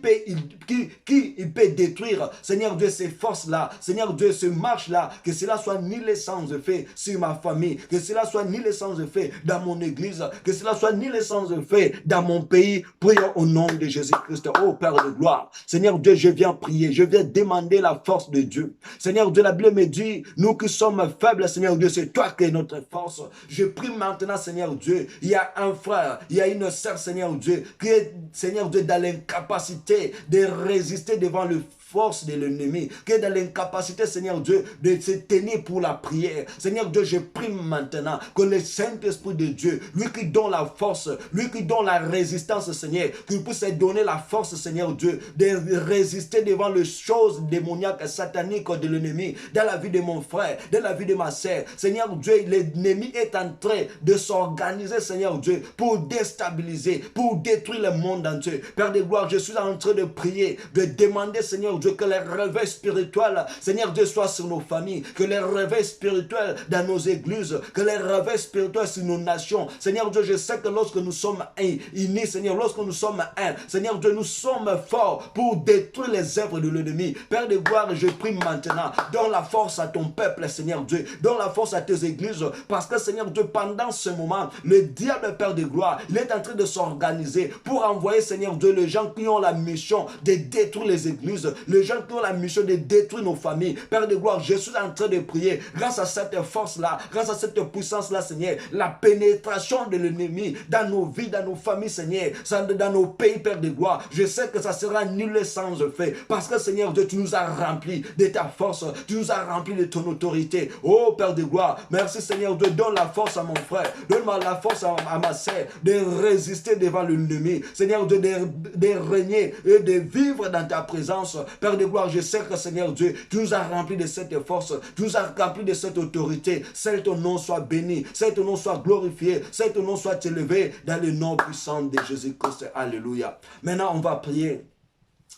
il peut détruire, Seigneur Dieu, ces forces-là, Seigneur Dieu, ce marche-là, que cela soit nul sans effet sur ma famille, que cela soit nul sans effet dans mon église, que cela soit nul sans effet dans mon pays. Prions au nom de Jésus-Christ, ô Père de gloire. Seigneur Dieu, je viens prier, je viens demander la force de Dieu. Seigneur Dieu, la Bible me dit, nous qui sommes faibles, Seigneur Dieu, c'est toi qui es notre force. Je prie maintenant, Seigneur Dieu, il y a un frère, il y a une sœur, Seigneur Dieu, qui est, Seigneur Dieu, dans l'incapacité de résister devant le force de l'ennemi, qui est dans l'incapacité, Seigneur Dieu, de se tenir pour la prière. Seigneur Dieu, je prie maintenant que le Saint-Esprit de Dieu, lui qui donne la force, lui qui donne la résistance, Seigneur, qu'il puisse donner la force, Seigneur Dieu, de résister devant les choses démoniaques, sataniques de l'ennemi, dans la vie de mon frère, dans la vie de ma sœur. Seigneur Dieu, l'ennemi est en train de s'organiser, Seigneur Dieu, pour déstabiliser, pour détruire le monde entier. Père de gloire, je suis en train de prier, de demander, Seigneur Dieu, que les réveils spirituels, Seigneur Dieu, soient sur nos familles, que les réveils spirituels dans nos églises, que les réveils spirituels sur nos nations. Seigneur Dieu, je sais que lorsque nous sommes unis, Seigneur, lorsque nous sommes un, Seigneur Dieu, nous sommes forts pour détruire les œuvres de l'ennemi. Père de gloire, je prie maintenant, donne la force à ton peuple, Seigneur Dieu, donne la force à tes églises, parce que, Seigneur Dieu, pendant ce moment, le diable, Père de gloire, il est en train de s'organiser pour envoyer, Seigneur Dieu, les gens qui ont la mission de détruire les églises, les gens qui ont la mission de détruire nos familles. Père de gloire, je suis en train de prier, grâce à cette force-là, grâce à cette puissance-là, Seigneur, la pénétration de l'ennemi dans nos vies, dans nos familles, Seigneur, dans nos pays, Père de gloire, je sais que ça sera nul sans effet, parce que, Seigneur Dieu, tu nous as remplis de ta force, tu nous as remplis de ton autorité. Oh Père de gloire, merci Seigneur Dieu, donne la force à mon frère, donne-moi la force à ma sœur de résister devant l'ennemi, Seigneur Dieu, de régner et de vivre dans ta présence. Père de gloire, je sais que, Seigneur Dieu, tu nous as remplis de cette force, tu nous as remplis de cette autorité. Celle ton nom soit béni, celle ton nom soit glorifié, celle ton nom soit élevé dans le nom puissant de Jésus-Christ. Alléluia. Maintenant, on va prier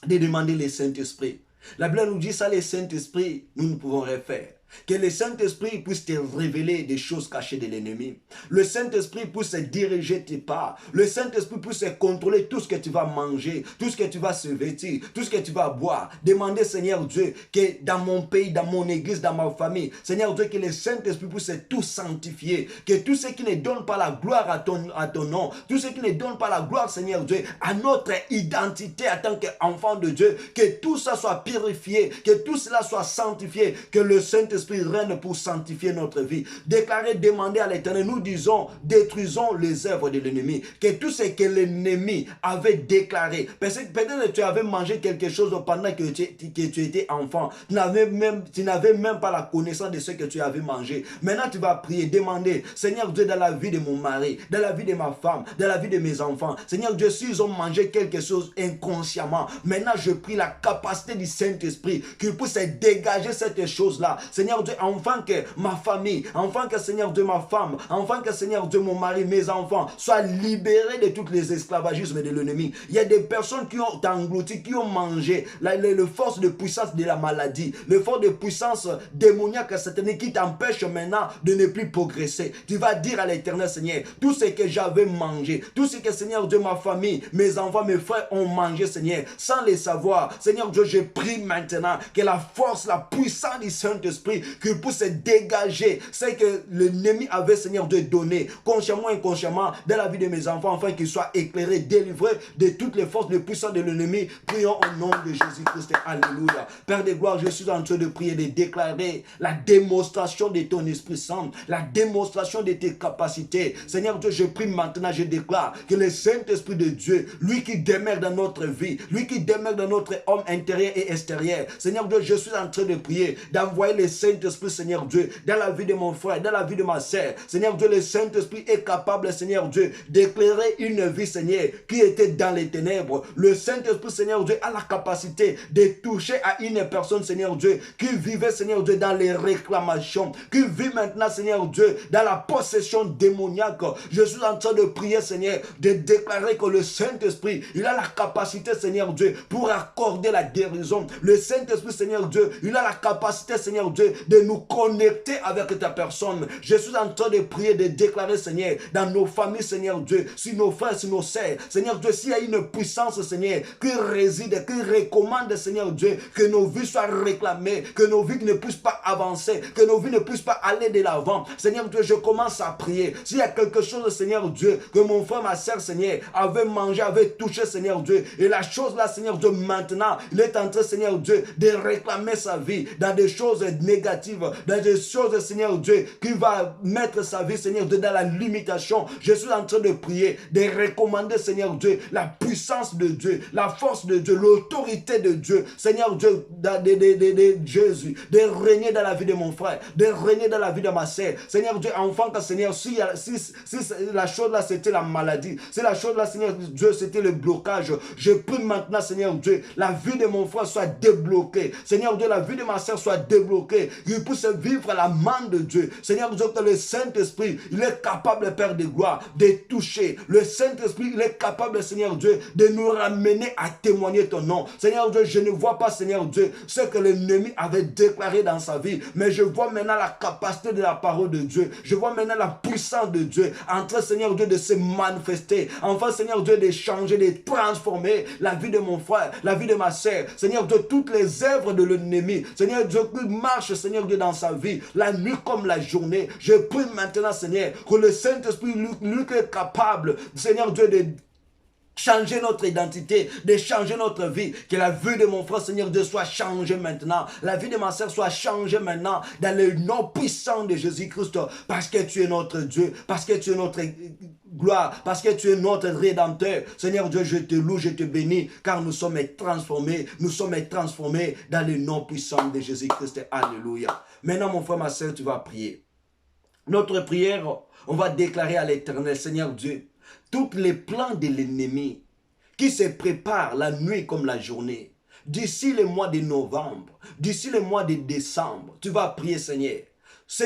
de demander le Saint-Esprit. La Bible nous dit ça, le Saint-Esprit, nous ne pouvons rien faire. Que le Saint-Esprit puisse te révéler des choses cachées de l'ennemi. Le Saint-Esprit puisse diriger tes pas. Le Saint-Esprit puisse contrôler tout ce que tu vas manger, tout ce que tu vas se vêtir, tout ce que tu vas boire. Demandez, Seigneur Dieu, que dans mon pays, dans mon église, dans ma famille, Seigneur Dieu, que le Saint-Esprit puisse tout sanctifier. Que tout ce qui ne donne pas la gloire à ton nom, tout ce qui ne donne pas la gloire, Seigneur Dieu, à notre identité en tant qu'enfant de Dieu, que tout ça soit purifié, que tout cela soit sanctifié, que le Saint-Esprit règne pour sanctifier notre vie. Déclarer, demander à l'Éternel, nous disons, détruisons les œuvres de l'ennemi, que tout ce que l'ennemi avait déclaré, peut-être que tu avais mangé quelque chose pendant que tu étais enfant, tu n'avais même pas la connaissance de ce que tu avais mangé. Maintenant tu vas prier, demander, Seigneur Dieu, dans la vie de mon mari, dans la vie de ma femme, dans la vie de mes enfants, Seigneur Dieu, s'ils ont mangé quelque chose inconsciemment, maintenant je prie la capacité du Saint-Esprit qu'il puisse dégager cette chose-là. Seigneur Dieu, enfin que ma famille, enfin que Seigneur Dieu, ma femme, enfin que Seigneur Dieu, mon mari, mes enfants soient libérés de tous les esclavagismes de l'ennemi. Il y a des personnes qui ont englouti, qui ont mangé le force de puissance de la maladie, le force de puissance démoniaque satanique qui t'empêche maintenant de ne plus progresser. Tu vas dire à l'Éternel, Seigneur, tout ce que j'avais mangé, tout ce que Seigneur Dieu, ma famille, mes enfants, mes frères ont mangé, Seigneur, sans les savoir. Seigneur Dieu, je prie maintenant que la force, la puissance du Saint-Esprit, qu'il puisse dégager ce que l'ennemi avait, Seigneur Dieu, donné, consciemment, inconsciemment, dans la vie de mes enfants, afin qu'ils soient éclairés, délivrés de toutes les forces de puissance de l'ennemi. Prions au nom de Jésus-Christ. Alléluia. Père de gloire, je suis en train de prier, de déclarer la démonstration de ton Esprit Saint, la démonstration de tes capacités. Seigneur Dieu, je prie maintenant, je déclare que le Saint-Esprit de Dieu, lui qui demeure dans notre vie, lui qui demeure dans notre homme intérieur et extérieur, Seigneur Dieu, je suis en train de prier, d'envoyer le Saint-Esprit, Seigneur Dieu, dans la vie de mon frère, dans la vie de ma sœur. Seigneur Dieu, le Saint-Esprit est capable, Seigneur Dieu, d'éclairer une vie, Seigneur, qui était dans les ténèbres. Le Saint-Esprit, Seigneur Dieu, a la capacité de toucher à une personne, Seigneur Dieu, qui vivait, Seigneur Dieu, dans les réclamations, qui vit maintenant, Seigneur Dieu, dans la possession démoniaque. Je suis en train de prier, Seigneur, de déclarer que le Saint-Esprit, il a la capacité, Seigneur Dieu, pour accorder la guérison. Le Saint-Esprit, Seigneur Dieu, il a la capacité, Seigneur Dieu, de nous connecter avec ta personne. Je suis en train de prier, de déclarer, Seigneur, dans nos familles, Seigneur Dieu, sur nos frères, sur nos sœurs, Seigneur Dieu, s'il y a une puissance, Seigneur, qui réside, qui recommande, Seigneur Dieu, que nos vies soient réclamées, que nos vies ne puissent pas avancer, que nos vies ne puissent pas aller de l'avant. Seigneur Dieu, je commence à prier. S'il y a quelque chose, Seigneur Dieu, que mon frère, ma sœur, Seigneur, avait mangé, avait touché, Seigneur Dieu, et la chose là, Seigneur Dieu, maintenant, il est en train, Seigneur Dieu, de réclamer sa vie dans des choses négatives, dans des choses, Seigneur Dieu, qui va mettre sa vie, Seigneur Dieu, dans la limitation. Je suis en train de prier, de recommander, Seigneur Dieu, la puissance de Dieu, la force de Dieu, l'autorité de Dieu, Seigneur Dieu, de Jésus, de régner dans la vie de mon frère, de régner dans la vie de ma sœur. Seigneur Dieu, enfant que Seigneur, si la chose là c'était la maladie, si la chose là, Seigneur Dieu, c'était le blocage, je prie maintenant, Seigneur Dieu, la vie de mon frère soit débloquée. Seigneur Dieu, la vie de ma sœur soit débloquée, qu'il puisse vivre la main de Dieu. Seigneur Dieu, que le Saint-Esprit, il est capable, Père de gloire, de toucher. Le Saint-Esprit, il est capable, Seigneur Dieu, de nous ramener à témoigner ton nom. Seigneur Dieu, je ne vois pas, Seigneur Dieu, ce que l'ennemi avait déclaré dans sa vie, mais je vois maintenant la capacité de la parole de Dieu. Je vois maintenant la puissance de Dieu en train, Seigneur Dieu, de se manifester. Enfin, Seigneur Dieu, de changer, de transformer la vie de mon frère, la vie de ma sœur. Seigneur Dieu, toutes les œuvres de l'ennemi. Seigneur Dieu, qui marche, Seigneur Dieu, dans sa vie, la nuit comme la journée. Je prie maintenant, Seigneur, que le Saint-Esprit, lui qui est capable, Seigneur Dieu, de changer notre identité, de changer notre vie, que la vie de mon frère, Seigneur Dieu, soit changée maintenant, la vie de ma sœur soit changée maintenant, dans le nom puissant de Jésus-Christ, parce que tu es notre Dieu, parce que tu es notre gloire, parce que tu es notre Rédempteur. Seigneur Dieu, je te loue, je te bénis, car nous sommes transformés dans le nom puissant de Jésus-Christ. Alléluia. Maintenant, mon frère, ma sœur, tu vas prier. Notre prière, on va déclarer à l'Éternel, Seigneur Dieu, tous les plans de l'ennemi qui se préparent la nuit comme la journée, d'ici le mois de novembre, d'ici le mois de décembre, tu vas prier, Seigneur. Si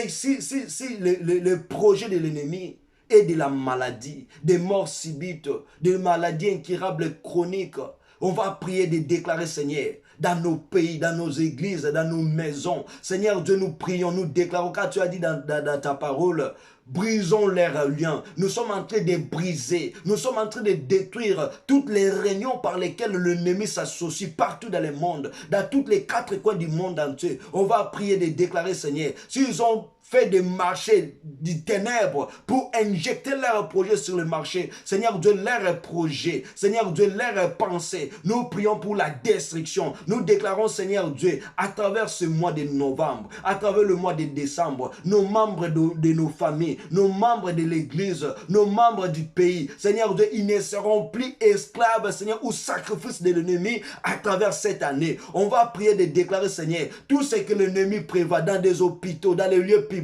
le projet de l'ennemi est de la maladie, des morts subites, des maladies incurables chroniques, on va prier de déclarer, Seigneur,
dans nos pays, dans nos églises, dans nos maisons. Seigneur Dieu, nous prions, nous déclarons, car tu as dit dans ta parole, brisons leurs liens. Nous sommes en train de briser, nous sommes en train de détruire toutes les réunions par lesquelles l'ennemi s'associe partout dans le monde, dans tous les 4 coins du monde entier. On va prier de déclarer, Seigneur, s'ils ont fait des marchés du ténèbre pour injecter leurs projets sur le marché. Seigneur Dieu, leurs projets, Seigneur Dieu, leurs pensées, nous prions pour la destruction. Nous déclarons, Seigneur Dieu, à travers ce mois de novembre, à travers le mois de décembre, nos membres de nos familles, nos membres de l'église, nos membres du pays, Seigneur Dieu, ils ne seront plus esclaves, Seigneur, ou sacrifices de l'ennemi à travers cette année. On va prier de déclarer, Seigneur, tout ce que l'ennemi prévoit dans des hôpitaux, dans les lieux publics,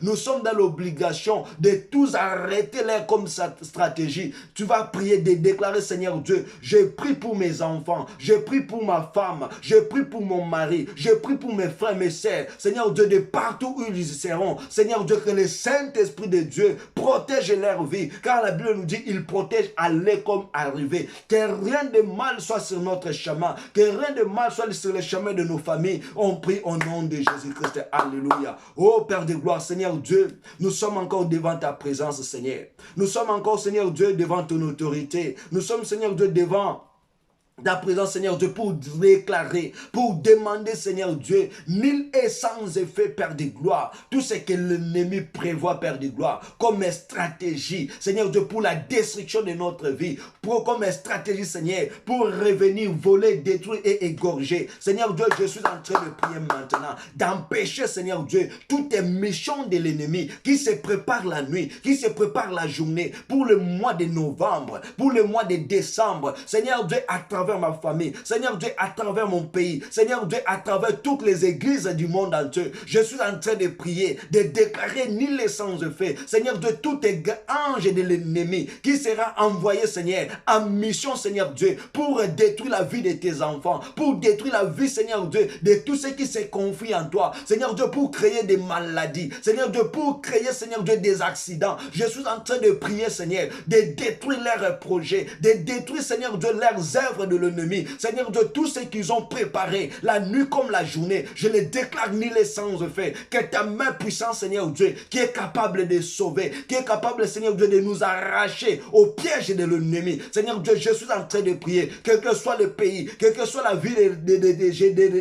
nous sommes dans l'obligation de tous arrêter l'air comme stratégie. Tu vas prier de déclarer, Seigneur Dieu, je prie pour mes enfants, je prie pour ma femme, je prie pour mon mari, je prie pour mes frères, mes sœurs. Seigneur Dieu, de partout où ils seront, Seigneur Dieu, que le Saint-Esprit de Dieu protège leur vie, car la Bible nous dit, il protège aller comme arriver. Que rien de mal soit sur notre chemin, que rien de mal soit sur le chemin de nos familles. On prie au nom de Jésus-Christ. Alléluia. Oh Père de gloire, Seigneur Dieu, nous sommes encore devant ta présence, Seigneur. Nous sommes encore, Seigneur Dieu, devant ton autorité. Nous sommes, Seigneur Dieu, devant ta présence, Seigneur Dieu, pour déclarer, pour demander, Seigneur Dieu, nul et sans effet, Père de gloire, tout ce que l'ennemi prévoit, Père de gloire, comme stratégie, Seigneur Dieu, pour la destruction de notre vie, comme stratégie, Seigneur, pour revenir, voler, détruire et égorger. Seigneur Dieu, je suis en train de prier maintenant, d'empêcher, Seigneur Dieu, tout est méchant de l'ennemi, qui se prépare la nuit, qui se prépare la journée, pour le mois de novembre, pour le mois de décembre. Seigneur Dieu, à travers ma famille, Seigneur Dieu, à travers mon pays, Seigneur Dieu, à travers toutes les églises du monde entier, je suis en train de prier, de déclarer nul et sans effet, Seigneur Dieu, tout ange de l'ennemi qui sera envoyé, Seigneur, en mission, Seigneur Dieu, pour détruire la vie de tes enfants, pour détruire la vie, Seigneur Dieu, de tous ceux qui se confient en toi, Seigneur Dieu, pour créer des maladies, Seigneur Dieu, pour créer, Seigneur Dieu, des accidents. Je suis en train de prier, Seigneur, de détruire leurs projets, de détruire, Seigneur Dieu, leurs œuvres de l'ennemi. Seigneur Dieu, tout ce qu'ils ont préparé, la nuit comme la journée, je les déclare nul et sans effet. Que ta main puissante, Seigneur Dieu, qui est capable de sauver, qui est capable, Seigneur Dieu, de nous arracher au piège de l'ennemi. Seigneur Dieu, je suis en train de prier, quel que soit le pays, quelle que soit la vie de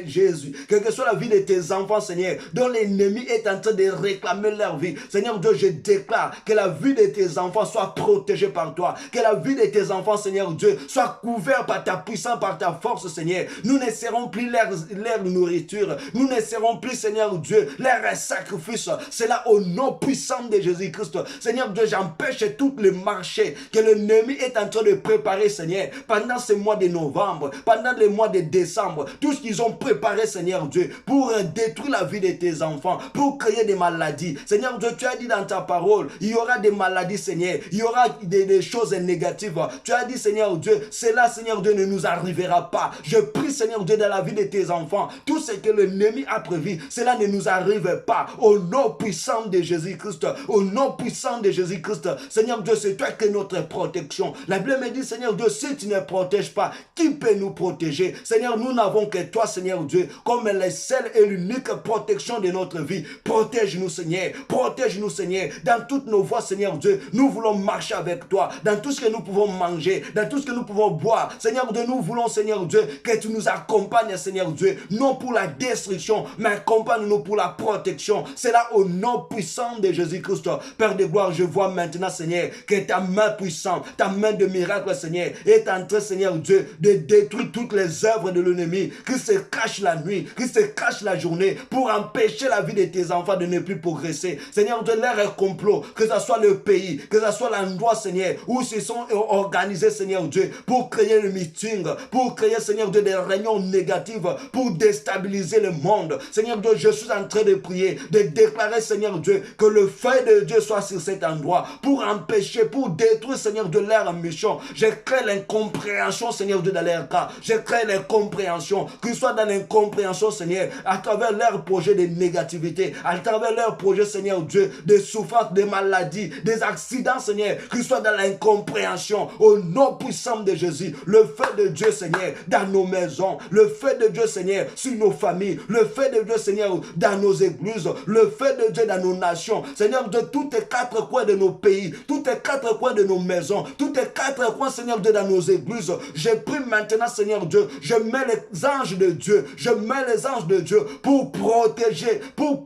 Jésus, quelle que soit la vie de tes enfants, Seigneur, dont l'ennemi est en train de réclamer leur vie. Seigneur Dieu, je déclare que la vie de tes enfants soit protégée par toi, que la vie de tes enfants, Seigneur Dieu, soit couverte par ta puissance, par ta force, Seigneur. Nous ne serons plus leur nourriture, nous ne serons plus, Seigneur Dieu, leur sacrifice. C'est là au nom puissant de Jésus-Christ. Seigneur Dieu, j'empêche tous les marchés que l'ennemi est en train de préparer, Seigneur, pendant ce mois de novembre, pendant le mois de décembre, tout ce qu'ils ont préparé, Seigneur Dieu, pour détruire la vie de tes enfants, pour créer des maladies. Seigneur Dieu, tu as dit dans ta parole, il y aura des maladies, Seigneur, il y aura des choses négatives. Tu as dit, Seigneur Dieu, cela, Seigneur Dieu, ne nous arrivera pas. Je prie, Seigneur Dieu, dans la vie de tes enfants, tout ce que l'ennemi a prévu, cela ne nous arrive pas. Au nom puissant de Jésus-Christ, au nom puissant de Jésus-Christ, Seigneur Dieu, c'est toi qui es notre protection. La Bible me dit, Seigneur Dieu, si tu ne protèges pas, qui peut nous protéger? Seigneur, nous n'avons que toi, Seigneur Dieu, comme la seule et l'unique protection de notre vie. Protège-nous, Seigneur. Protège-nous, Seigneur. Dans toutes nos voies, Seigneur Dieu, nous voulons marcher avec toi. Dans tout ce que nous pouvons manger, dans tout ce que nous pouvons boire. Seigneur Dieu, nous voulons, Seigneur Dieu, que tu nous accompagnes, Seigneur Dieu, non pour la destruction, mais accompagne-nous pour la protection. C'est là au nom puissant de Jésus-Christ. Père de gloire, je vois maintenant, Seigneur, que ta main puissante, ta main de miracle, Seigneur, est en train, Seigneur Dieu, de détruire toutes les œuvres de l'ennemi qui se cachent la nuit, qui se cachent la journée pour empêcher la vie de tes enfants de ne plus progresser. Seigneur Dieu, leur complot, que ce soit le pays, que ce soit l'endroit, Seigneur, où ils se sont organisés, Seigneur Dieu, pour créer le meeting, pour créer, Seigneur Dieu, des réunions négatives, pour déstabiliser le monde. Seigneur Dieu, je suis en train de prier, de déclarer, Seigneur Dieu, que le feu de Dieu soit sur cet endroit, pour empêcher, pour détruire, Seigneur Dieu, leur mission. Je crée l'incompréhension, Seigneur Dieu, dans leur cas. Je crée l'incompréhension, qu'ils soient dans l'incompréhension, Seigneur, à travers leur projet de négativité, à travers leur projet, Seigneur Dieu, de souffrance, de maladies, des accidents, Seigneur, qu'ils soient dans l'incompréhension. Au nom puissant de Jésus, le feu de Dieu, Seigneur, dans nos maisons, le feu de Dieu, Seigneur, sur nos familles, le feu de Dieu, Seigneur, dans nos églises, le feu de Dieu dans nos nations, Seigneur, de tous les quatre coins de nos pays, tous les quatre coins de nos maisons, tous les quatre coins, Seigneur Dieu, dans nos églises. Je prie maintenant, Seigneur Dieu, je mets les anges de Dieu, je mets les anges de Dieu pour protéger, pour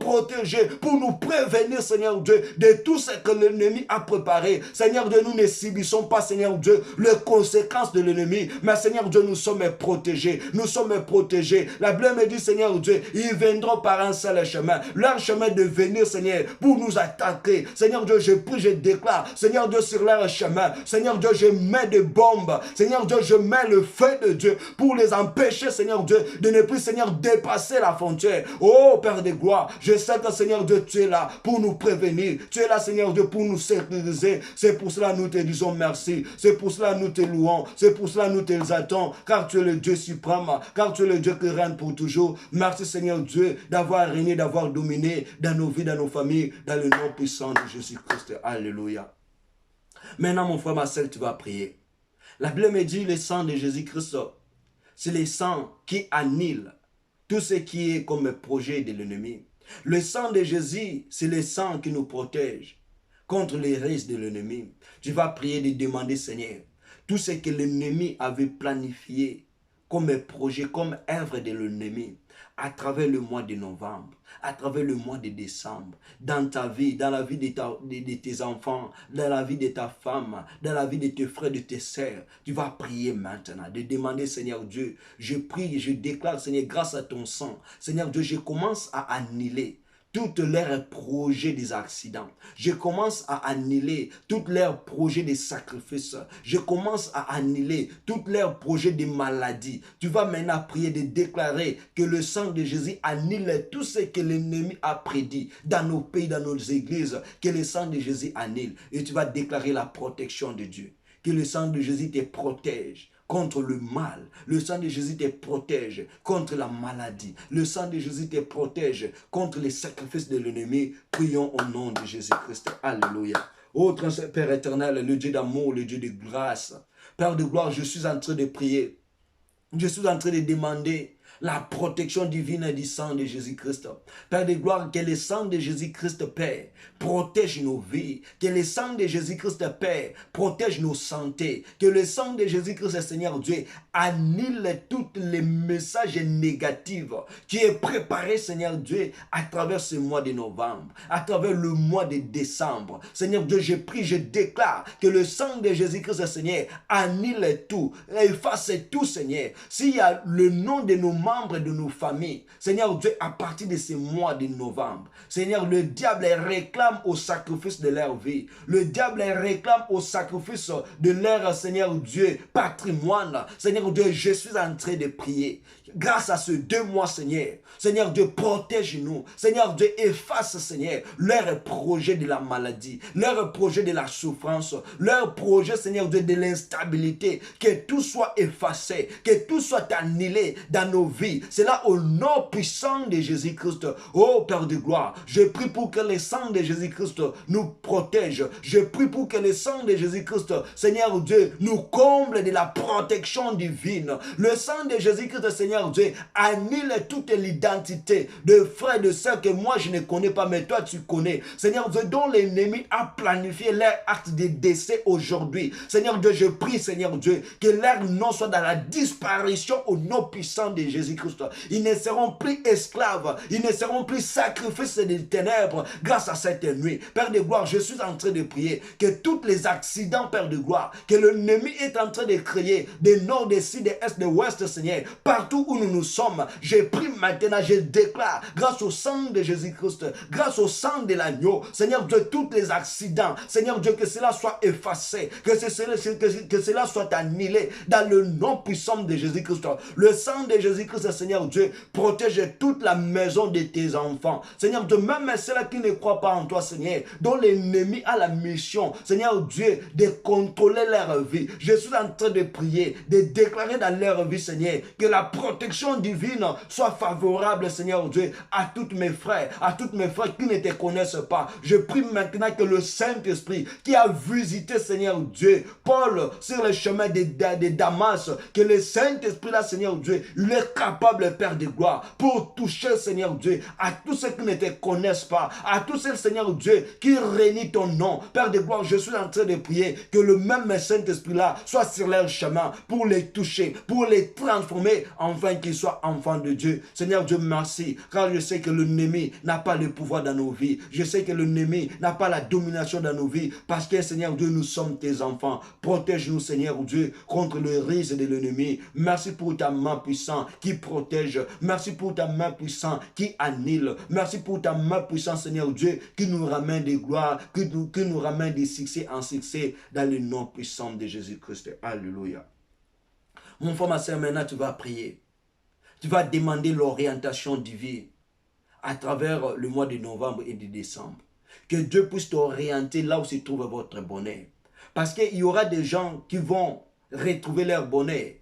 nous prévenir, Seigneur Dieu, de tout ce que l'ennemi a préparé. Seigneur Dieu, nous ne subissons pas, Seigneur Dieu, les conséquences de l'ennemi, mais Seigneur Dieu, nous sommes protégés, nous sommes protégés. La Bible me dit, Seigneur Dieu, ils viendront par un seul chemin, leur chemin de venir, Seigneur, pour nous attaquer. Seigneur Dieu, je prie, je déclare, Seigneur Dieu, sur leur chemin, Seigneur Dieu, je mets des bombes, Seigneur Dieu, je mets le feu de Dieu pour les empêcher, Seigneur Dieu, de ne plus, Seigneur, dépasser la frontière. Oh, Père de gloire, je sais que, Seigneur Dieu, tu es là pour nous prévenir, tu es là, Seigneur Dieu, pour nous sécuriser. C'est pour cela que nous te disons merci, c'est pour cela que nous te louons, c'est pour cela que nous te exaltons, car tu es le Dieu suprême, car tu es le Dieu qui règne pour toujours. Merci, Seigneur Dieu, d'avoir régné, d'avoir dominé dans nos vies, dans nos familles, dans le nom puissant de Jésus-Christ. Alléluia. Maintenant, mon frère, ma sœur, tu vas prier. La Bible me dit, le sang de Jésus-Christ, c'est le sang qui annule tout ce qui est comme projet de l'ennemi. Le sang de Jésus, c'est le sang qui nous protège contre les risques de l'ennemi. Tu vas prier de demander, Seigneur, tout ce que l'ennemi avait planifié comme projet, comme œuvre de l'ennemi, à travers le mois de novembre, à travers le mois de décembre, dans ta vie, dans la vie de tes enfants, dans la vie de ta femme, dans la vie de tes frères, de tes sœurs. Tu vas prier maintenant, de demander, Seigneur Dieu, je prie et je déclare, Seigneur, grâce à ton sang, Seigneur Dieu, je commence à annuler toutes leurs projets des accidents. Je commence à annuler tous leurs projets de sacrifices. Je commence à annuler tous leurs projets de maladies. Tu vas maintenant prier de déclarer que le sang de Jésus annule tout ce que l'ennemi a prédit dans nos pays, dans nos églises. Que le sang de Jésus annule. Et tu vas déclarer la protection de Dieu. Que le sang de Jésus te protège contre le mal. Le sang de Jésus te protège contre la maladie. Le sang de Jésus te protège contre les sacrifices de l'ennemi. Prions au nom de Jésus-Christ. Alléluia. Ô Père éternel, le Dieu d'amour, le Dieu de grâce. Père de gloire, je suis en train de prier. Je suis en train de demander la protection divine du sang de Jésus-Christ. Père de gloire, que le sang de Jésus-Christ, Père, protège nos vies. Que le sang de Jésus-Christ, Père, protège nos santé. Que le sang de Jésus-Christ, Seigneur Dieu, annule tous les messages négatifs qui est préparé, Seigneur Dieu, à travers ce mois de novembre, à travers le mois de décembre. Seigneur Dieu, je prie, je déclare que le sang de Jésus-Christ, Seigneur, annule tout, efface tout, Seigneur. S'il y a le nom de nos membres de nos familles, Seigneur Dieu, à partir de ce mois de novembre, Seigneur, le diable réclame au sacrifice de leur vie. Le diable réclame au sacrifice de leur, Seigneur Dieu, patrimoine. Seigneur Dieu, je suis en train de prier. Grâce à ce 2 mois, Seigneur, Seigneur Dieu, protège-nous. Seigneur Dieu, efface, Seigneur, leur projet de la maladie, leur projet de la souffrance, leur projet, Seigneur Dieu, de l'instabilité. Que tout soit effacé, que tout soit annulé dans nos vies. C'est là au nom puissant de Jésus-Christ. Oh Père de gloire, je prie pour que le sang de Jésus-Christ nous protège. Je prie pour que le sang de Jésus-Christ, Seigneur Dieu, nous comble de la protection divine. Le sang de Jésus-Christ, Seigneur Dieu, annule toute l'identité de frères et de sœurs que moi je ne connais pas, mais toi tu connais. Seigneur Dieu, dont l'ennemi a planifié leur acte de décès aujourd'hui. Seigneur Dieu, je prie, Seigneur Dieu, que leur nom soit dans la disparition au nom puissant de Jésus-Christ. Ils ne seront plus esclaves, ils ne seront plus sacrifices des ténèbres grâce à cette nuit. Père de gloire, je suis en train de prier que tous les accidents, Père de gloire, que l'ennemi est en train de créer, des nord, des sud, des est, des ouest, Seigneur, partout où nous sommes, je prie maintenant, je déclare, grâce au sang de Jésus-Christ, grâce au sang de l'agneau, Seigneur Dieu, tous les accidents, Seigneur Dieu, que cela soit effacé, que cela soit annulé dans le nom puissant de Jésus-Christ. Le sang de Jésus-Christ, Seigneur Dieu, protège toute la maison de tes enfants. Seigneur Dieu, même ceux-là qui ne croient pas en toi, Seigneur, dont l'ennemi a la mission, Seigneur Dieu, de contrôler leur vie. Je suis en train de prier, de déclarer dans leur vie, Seigneur, que la protection protection divine soit favorable, Seigneur Dieu, à tous mes frères qui ne te connaissent pas. Je prie maintenant que le Saint-Esprit qui a visité, Seigneur Dieu, Paul sur le chemin de Damas, que le Saint-Esprit là, Seigneur Dieu, il est capable, Père de gloire, pour toucher, Seigneur Dieu, à tous ceux qui ne te connaissent pas, à tous ceux, Seigneur Dieu, qui réunissent ton nom. Père de gloire, je suis en train de prier que le même Saint-Esprit là soit sur leur chemin pour les toucher, pour les transformer, afin qu'ils soient enfants de Dieu. Seigneur Dieu, merci, car je sais que l'ennemi n'a pas le pouvoir dans nos vies. Je sais que l'ennemi n'a pas la domination dans nos vies, parce que, Seigneur Dieu, nous sommes tes enfants. Protège-nous, Seigneur Dieu, contre le risque de l'ennemi. Merci pour ta main puissante qui protège. Merci pour ta main puissante qui annule. Merci pour ta main puissante, Seigneur Dieu, qui nous ramène des gloires, qui nous ramène des succès en succès dans le nom puissant de Jésus-Christ. Alléluia. Mon frère, ma soeur, maintenant tu vas prier. Tu vas demander l'orientation divine à travers le mois de novembre et de décembre. Que Dieu puisse t'orienter là où se trouve votre bonheur. Parce qu'il y aura des gens qui vont retrouver leur bonheur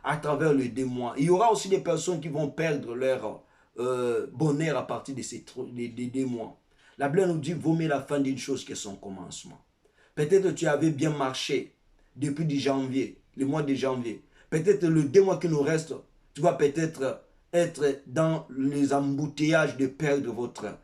à travers les 2 mois. Il y aura aussi des personnes qui vont perdre leur bonheur à partir de ces 2 mois. La Bible nous dit, vaut mieux la fin d'une chose que son commencement. Peut-être que tu avais bien marché depuis janvier, le mois de janvier. Peut-être le 2 mois qui nous restent, tu vas peut-être être dans les embouteillages de perdre votre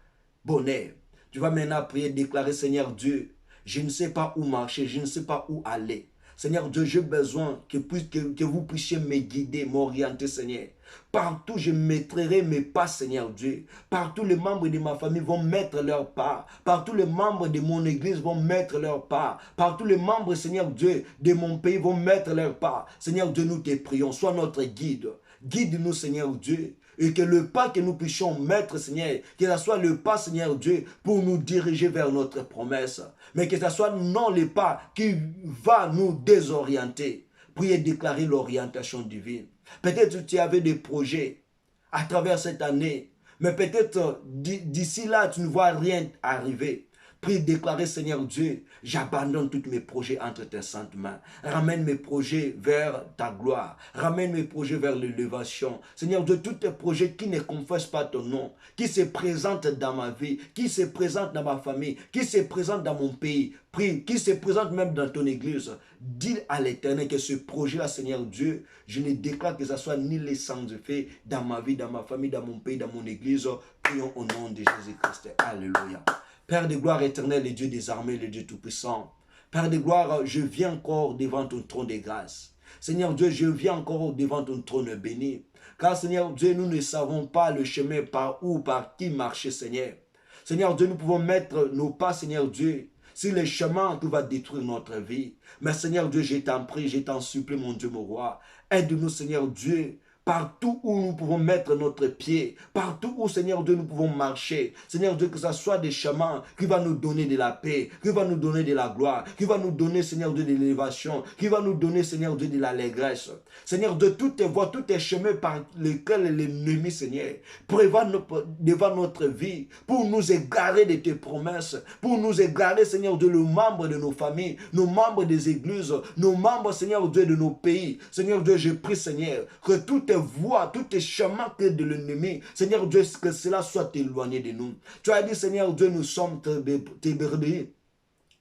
bonheur. Tu vas maintenant prier, déclarer, Seigneur Dieu, je ne sais pas où marcher, je ne sais pas où aller. Seigneur Dieu, j'ai besoin que vous puissiez me guider, m'orienter, Seigneur. Partout, je mettrai mes pas, Seigneur Dieu. Partout, les membres de ma famille vont mettre leur pas. Partout, les membres de mon église vont mettre leur pas. Partout, les membres, Seigneur Dieu, de mon pays vont mettre leur pas. Seigneur Dieu, nous te prions, sois notre guide. Guide-nous, Seigneur Dieu. Et que le pas que nous puissions mettre, Seigneur, que ce soit le pas, Seigneur Dieu, pour nous diriger vers notre promesse. Mais que ce soit non le pas qui va nous désorienter. Priez déclarer l'orientation divine. Peut-être que tu avais des projets à travers cette année, mais peut-être d'ici là, tu ne vois rien arriver. Prie déclarer, Seigneur Dieu, j'abandonne tous mes projets entre tes saintes mains. Ramène mes projets vers ta gloire. Ramène mes projets vers l'élévation. Seigneur Dieu, tous tes projets qui ne confessent pas ton nom, qui se présentent dans ma vie, qui se présentent dans ma famille, qui se présentent dans mon pays, prie, qui se présentent même dans ton église. Dis à l'Éternel que ce projet-là, Seigneur Dieu, je ne déclare que ce soit ni les sans effet dans ma vie, dans ma famille, dans mon pays, dans mon église. Prions au nom de Jésus-Christ. Alléluia. Père de gloire éternel, le Dieu des armées, le Dieu tout-puissant. Père de gloire, je viens encore devant ton trône de grâce. Seigneur Dieu, je viens encore devant ton trône béni. Car Seigneur Dieu, nous ne savons pas le chemin par où, par qui marcher, Seigneur. Seigneur Dieu, nous pouvons mettre nos pas, Seigneur Dieu, sur le chemin qui va détruire notre vie. Mais Seigneur Dieu, je t'en prie, je t'en supplie, mon Dieu, mon roi. Aide-nous, Seigneur Dieu, partout où nous pouvons mettre notre pied, partout où, Seigneur Dieu, nous pouvons marcher. Seigneur Dieu, que ce soit des chemins qui vont nous donner de la paix, qui vont nous donner de la gloire, qui vont nous donner, Seigneur Dieu, de l'élévation, qui vont nous donner, Seigneur Dieu, de l'allégresse. Seigneur Dieu, toutes tes voies, tous tes chemins par lesquels l'ennemi, Seigneur, prévoit devant notre vie, pour nous égarer de tes promesses, pour nous égarer, Seigneur Dieu, nos membres de nos familles, nos membres des églises, nos membres, Seigneur Dieu, de nos pays. Seigneur Dieu, je prie, Seigneur, que toutes tes voies, tous tes chemins que de l'ennemi, Seigneur Dieu, que cela soit éloigné de nous. Tu as dit, Seigneur Dieu, nous sommes tes brebis.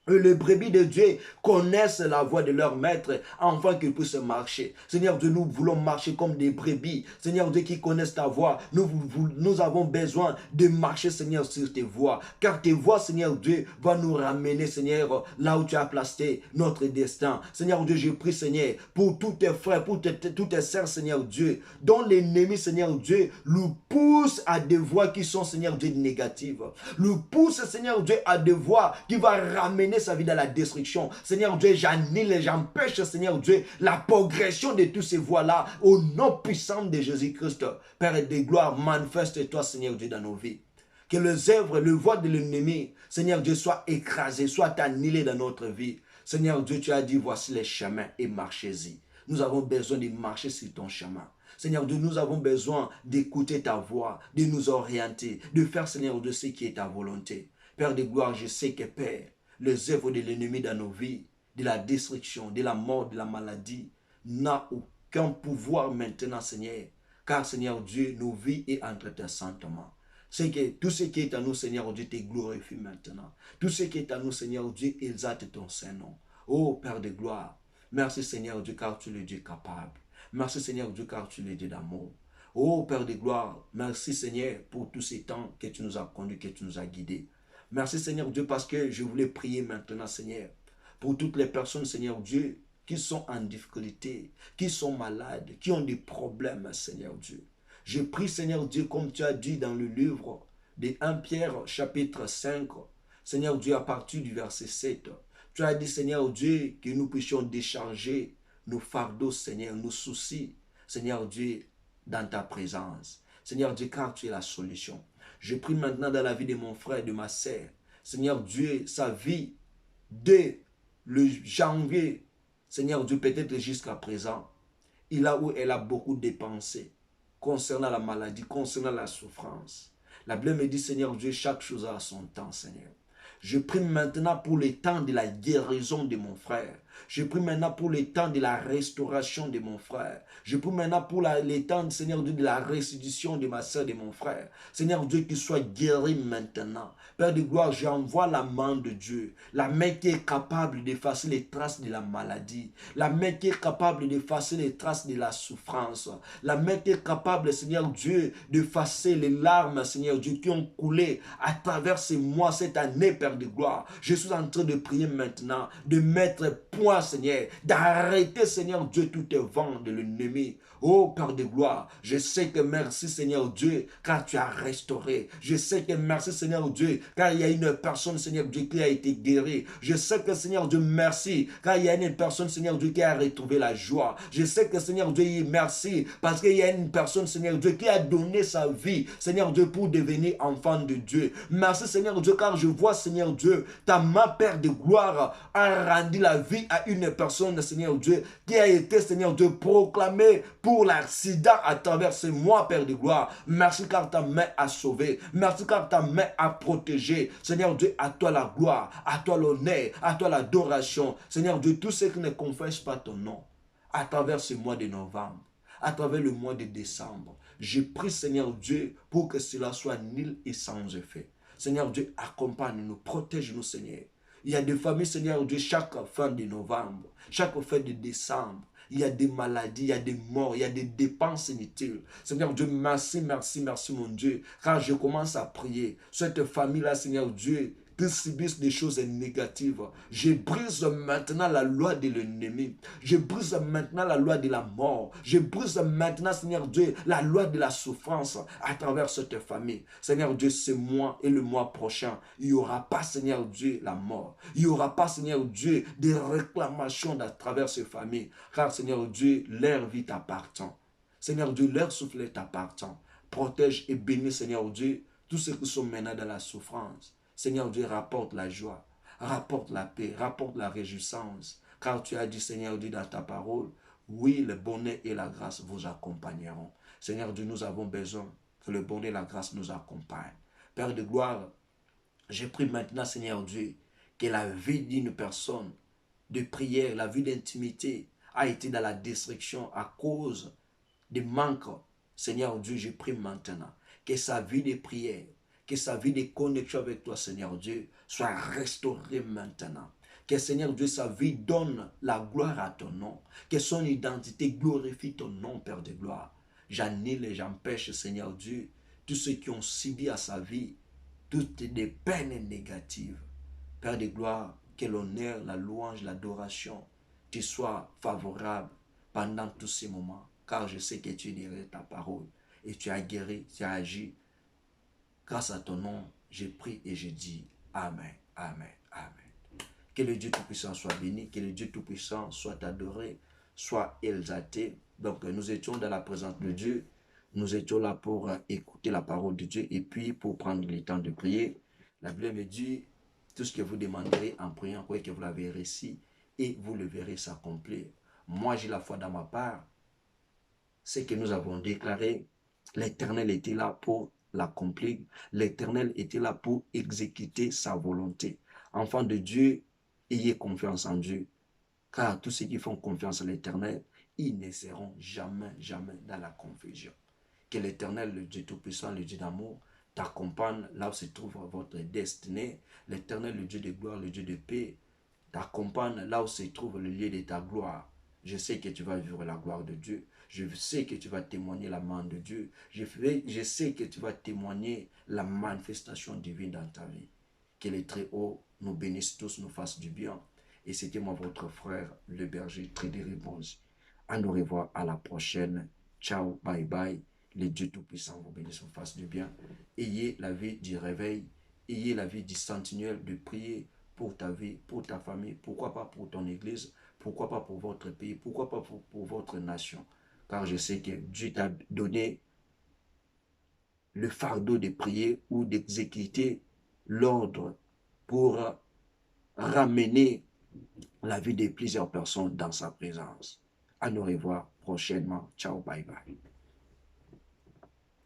Et les brebis de Dieu connaissent la voix de leur maître afin qu'ils puissent marcher. Seigneur Dieu, nous voulons marcher comme des brebis. Seigneur Dieu, qui connaissent ta voix. Nous avons besoin de marcher, Seigneur, sur tes voies. Car tes voies, Seigneur Dieu, vont nous ramener, Seigneur, là où tu as placé notre destin. Seigneur Dieu, je prie, Seigneur, pour tous tes frères, pour tous tes sœurs, Seigneur Dieu, dont l'ennemi, Seigneur Dieu, nous pousse à des voies qui sont, Seigneur Dieu, négatives. Nous pousse, Seigneur Dieu, à des voies qui vont ramener sa vie dans la destruction. Seigneur Dieu, j'annule et j'empêche, Seigneur Dieu, la progression de tous ces voies-là au nom puissant de Jésus-Christ. Père de gloire, manifeste-toi, Seigneur Dieu, dans nos vies. Que les œuvres, le voie de l'ennemi, Seigneur Dieu, soit écrasé, soit annulé dans notre vie. Seigneur Dieu, tu as dit, voici les chemins et marchez-y. Nous avons besoin de marcher sur ton chemin. Seigneur Dieu, nous avons besoin d'écouter ta voix, de nous orienter, de faire, Seigneur Dieu, ce qui est ta volonté. Père de gloire, je sais que, Père, les œuvres de l'ennemi dans nos vies, de la destruction, de la mort, de la maladie, n'a aucun pouvoir maintenant, Seigneur. Car, Seigneur Dieu, nos vies est entre tes saintes mains. C'est que tout ce qui est à nous, Seigneur Dieu, te glorifie maintenant. Tout ce qui est à nous, Seigneur Dieu, exalte ton Saint-Nom. Oh, Père de gloire, merci, Seigneur Dieu, car tu es le Dieu capable. Merci, Seigneur Dieu, car tu es le Dieu d'amour. Oh, Père de gloire, merci, Seigneur, pour tous ces temps que tu nous as conduits, que tu nous as guidés. Merci, Seigneur Dieu, parce que je voulais prier maintenant, Seigneur, pour toutes les personnes, Seigneur Dieu, qui sont en difficulté, qui sont malades, qui ont des problèmes, Seigneur Dieu. Je prie, Seigneur Dieu, comme tu as dit dans le livre de 1 Pierre, chapitre 5, Seigneur Dieu, à partir du verset 7, tu as dit, Seigneur Dieu, que nous puissions décharger nos fardeaux, Seigneur, nos soucis, Seigneur Dieu, dans ta présence. Seigneur Dieu, car tu es la solution. Je prie maintenant dans la vie de mon frère et de ma sœur. Seigneur Dieu, sa vie, dès le janvier, Seigneur Dieu, peut-être jusqu'à présent, il a où elle a beaucoup dépensé concernant la maladie, concernant la souffrance. La Bible me dit, Seigneur Dieu, chaque chose a son temps, Seigneur. Je prie maintenant pour le temps de la guérison de mon frère. Je prie maintenant pour le temps de la restauration de mon frère. Je prie maintenant pour le temps, Seigneur Dieu, de la restitution de ma soeur, de mon frère. Seigneur Dieu, qu'il soit guéri maintenant. Père de gloire, j'envoie la main de Dieu. La main qui est capable d'effacer les traces de la maladie. La main qui est capable d'effacer les traces de la souffrance. La main qui est capable, Seigneur Dieu, d'effacer les larmes, Seigneur Dieu, qui ont coulé à travers ces mois, cette année, Père de gloire. Je suis en train de prier maintenant, de mettre point, Seigneur, d'arrêter, Seigneur Dieu, tous tes vents de l'ennemi. Oh, Père de gloire, je sais que merci, Seigneur Dieu, car tu as restauré. Je sais que merci, Seigneur Dieu, car il y a une personne, Seigneur Dieu, qui a été guérie. Je sais que, Seigneur Dieu, merci, car il y a une personne, Seigneur Dieu, qui a retrouvé la joie. Je sais que, Seigneur Dieu, merci, parce qu'il y a une personne, Seigneur Dieu, qui a donné sa vie, Seigneur Dieu, pour devenir enfant de Dieu. Merci, Seigneur Dieu, car je vois, Seigneur Dieu, ta main, Père de gloire, a rendu la vie à une personne, Seigneur Dieu, qui a été, Seigneur Dieu, proclamée pour l'accident à travers ce mois, Père de gloire. Merci car ta main a sauvé. Merci car ta main a protégé. Seigneur Dieu, à toi la gloire, à toi l'honneur, à toi l'adoration. Seigneur Dieu, tous ceux qui ne confessent pas ton nom, à travers ce mois de novembre, à travers le mois de décembre, je prie, Seigneur Dieu, pour que cela soit nul et sans effet. Seigneur Dieu, accompagne-nous, protège-nous, Seigneur. Il y a des familles, Seigneur Dieu, chaque fin de novembre, chaque fin de décembre, il y a des maladies, il y a des morts, il y a des dépenses inutiles. Seigneur Dieu, merci, merci, merci mon Dieu. Quand je commence à prier, cette famille-là, Seigneur Dieu, qui subissent des choses négatives. Je brise maintenant la loi de l'ennemi. Je brise maintenant la loi de la mort. Je brise maintenant, Seigneur Dieu, la loi de la souffrance à travers cette famille. Seigneur Dieu, ce mois et le mois prochain, il n'y aura pas, Seigneur Dieu, la mort. Il n'y aura pas, Seigneur Dieu, des réclamations à travers ces familles. Car, Seigneur Dieu, leur vie t'appartient. Seigneur Dieu, leur souffle t'appartient. Protège et bénis, Seigneur Dieu, tous ceux qui sont maintenant dans la souffrance. Seigneur Dieu, rapporte la joie, rapporte la paix, rapporte la réjouissance. Car tu as dit, Seigneur Dieu, dans ta parole, oui, le bonheur et la grâce vous accompagneront. Seigneur Dieu, nous avons besoin que le bonheur et la grâce nous accompagnent. Père de gloire, je prie maintenant, Seigneur Dieu, que la vie d'une personne de prière, la vie d'intimité a été dans la destruction à cause des manques. Seigneur Dieu, je prie maintenant que sa vie de prière, que sa vie de connexion avec toi, Seigneur Dieu, soit restaurée maintenant. Que, Seigneur Dieu, sa vie donne la gloire à ton nom. Que son identité glorifie ton nom, Père de gloire. J'annule et j'empêche, Seigneur Dieu, tous ceux qui ont subi à sa vie toutes les peines négatives. Père de gloire, que l'honneur, la louange, l'adoration te soient favorables pendant tous ces moments. Car je sais que tu es derrière ta parole et tu as guéri, tu as agi. Grâce à ton nom, j'ai pris et j'ai dit Amen, Amen, Amen. Que le Dieu Tout-Puissant soit béni, que le Dieu Tout-Puissant soit adoré, soit exalté. Donc nous étions dans la présence de Dieu, nous étions là pour écouter la parole de Dieu et puis pour prendre le temps de prier. La Bible me dit, tout ce que vous demanderez en priant, croyez que vous l'avez réussi et vous le verrez s'accomplir. Moi j'ai la foi dans ma part, c'est que nous avons déclaré, l'Éternel était là pour l'accomplir. L'Éternel était là pour exécuter sa volonté. Enfants de Dieu, ayez confiance en Dieu. Car tous ceux qui font confiance à l'Éternel, ils ne seront jamais, jamais dans la confusion.
Que l'Éternel, le Dieu Tout-Puissant, le Dieu d'amour, t'accompagne là où se trouve votre destinée. L'Éternel, le Dieu de gloire, le Dieu de paix, t'accompagne là où se trouve le lieu de ta gloire. Je sais que tu vas vivre la gloire de Dieu. Je sais que tu vas témoigner la main de Dieu. Je sais que tu vas témoigner la manifestation divine dans ta vie. Que les Très-Hauts nous bénissent tous, nous fassent du bien. Et c'était moi, votre frère, le berger Frédéric Bonzi. À nous revoir à la prochaine. Ciao, bye bye. Les dieux Tout-Puissants vous bénissent, vous fassent du bien. Ayez la vie du réveil. Ayez la vie du sentinelle de prier pour ta vie, pour ta famille. Pourquoi pas pour ton église? Pourquoi pas pour votre pays? Pourquoi pas pour votre nation? Car je sais que Dieu t'a donné le fardeau de prier ou d'exécuter l'ordre pour ramener la vie de plusieurs personnes dans sa présence. À nous revoir prochainement. Ciao, bye bye.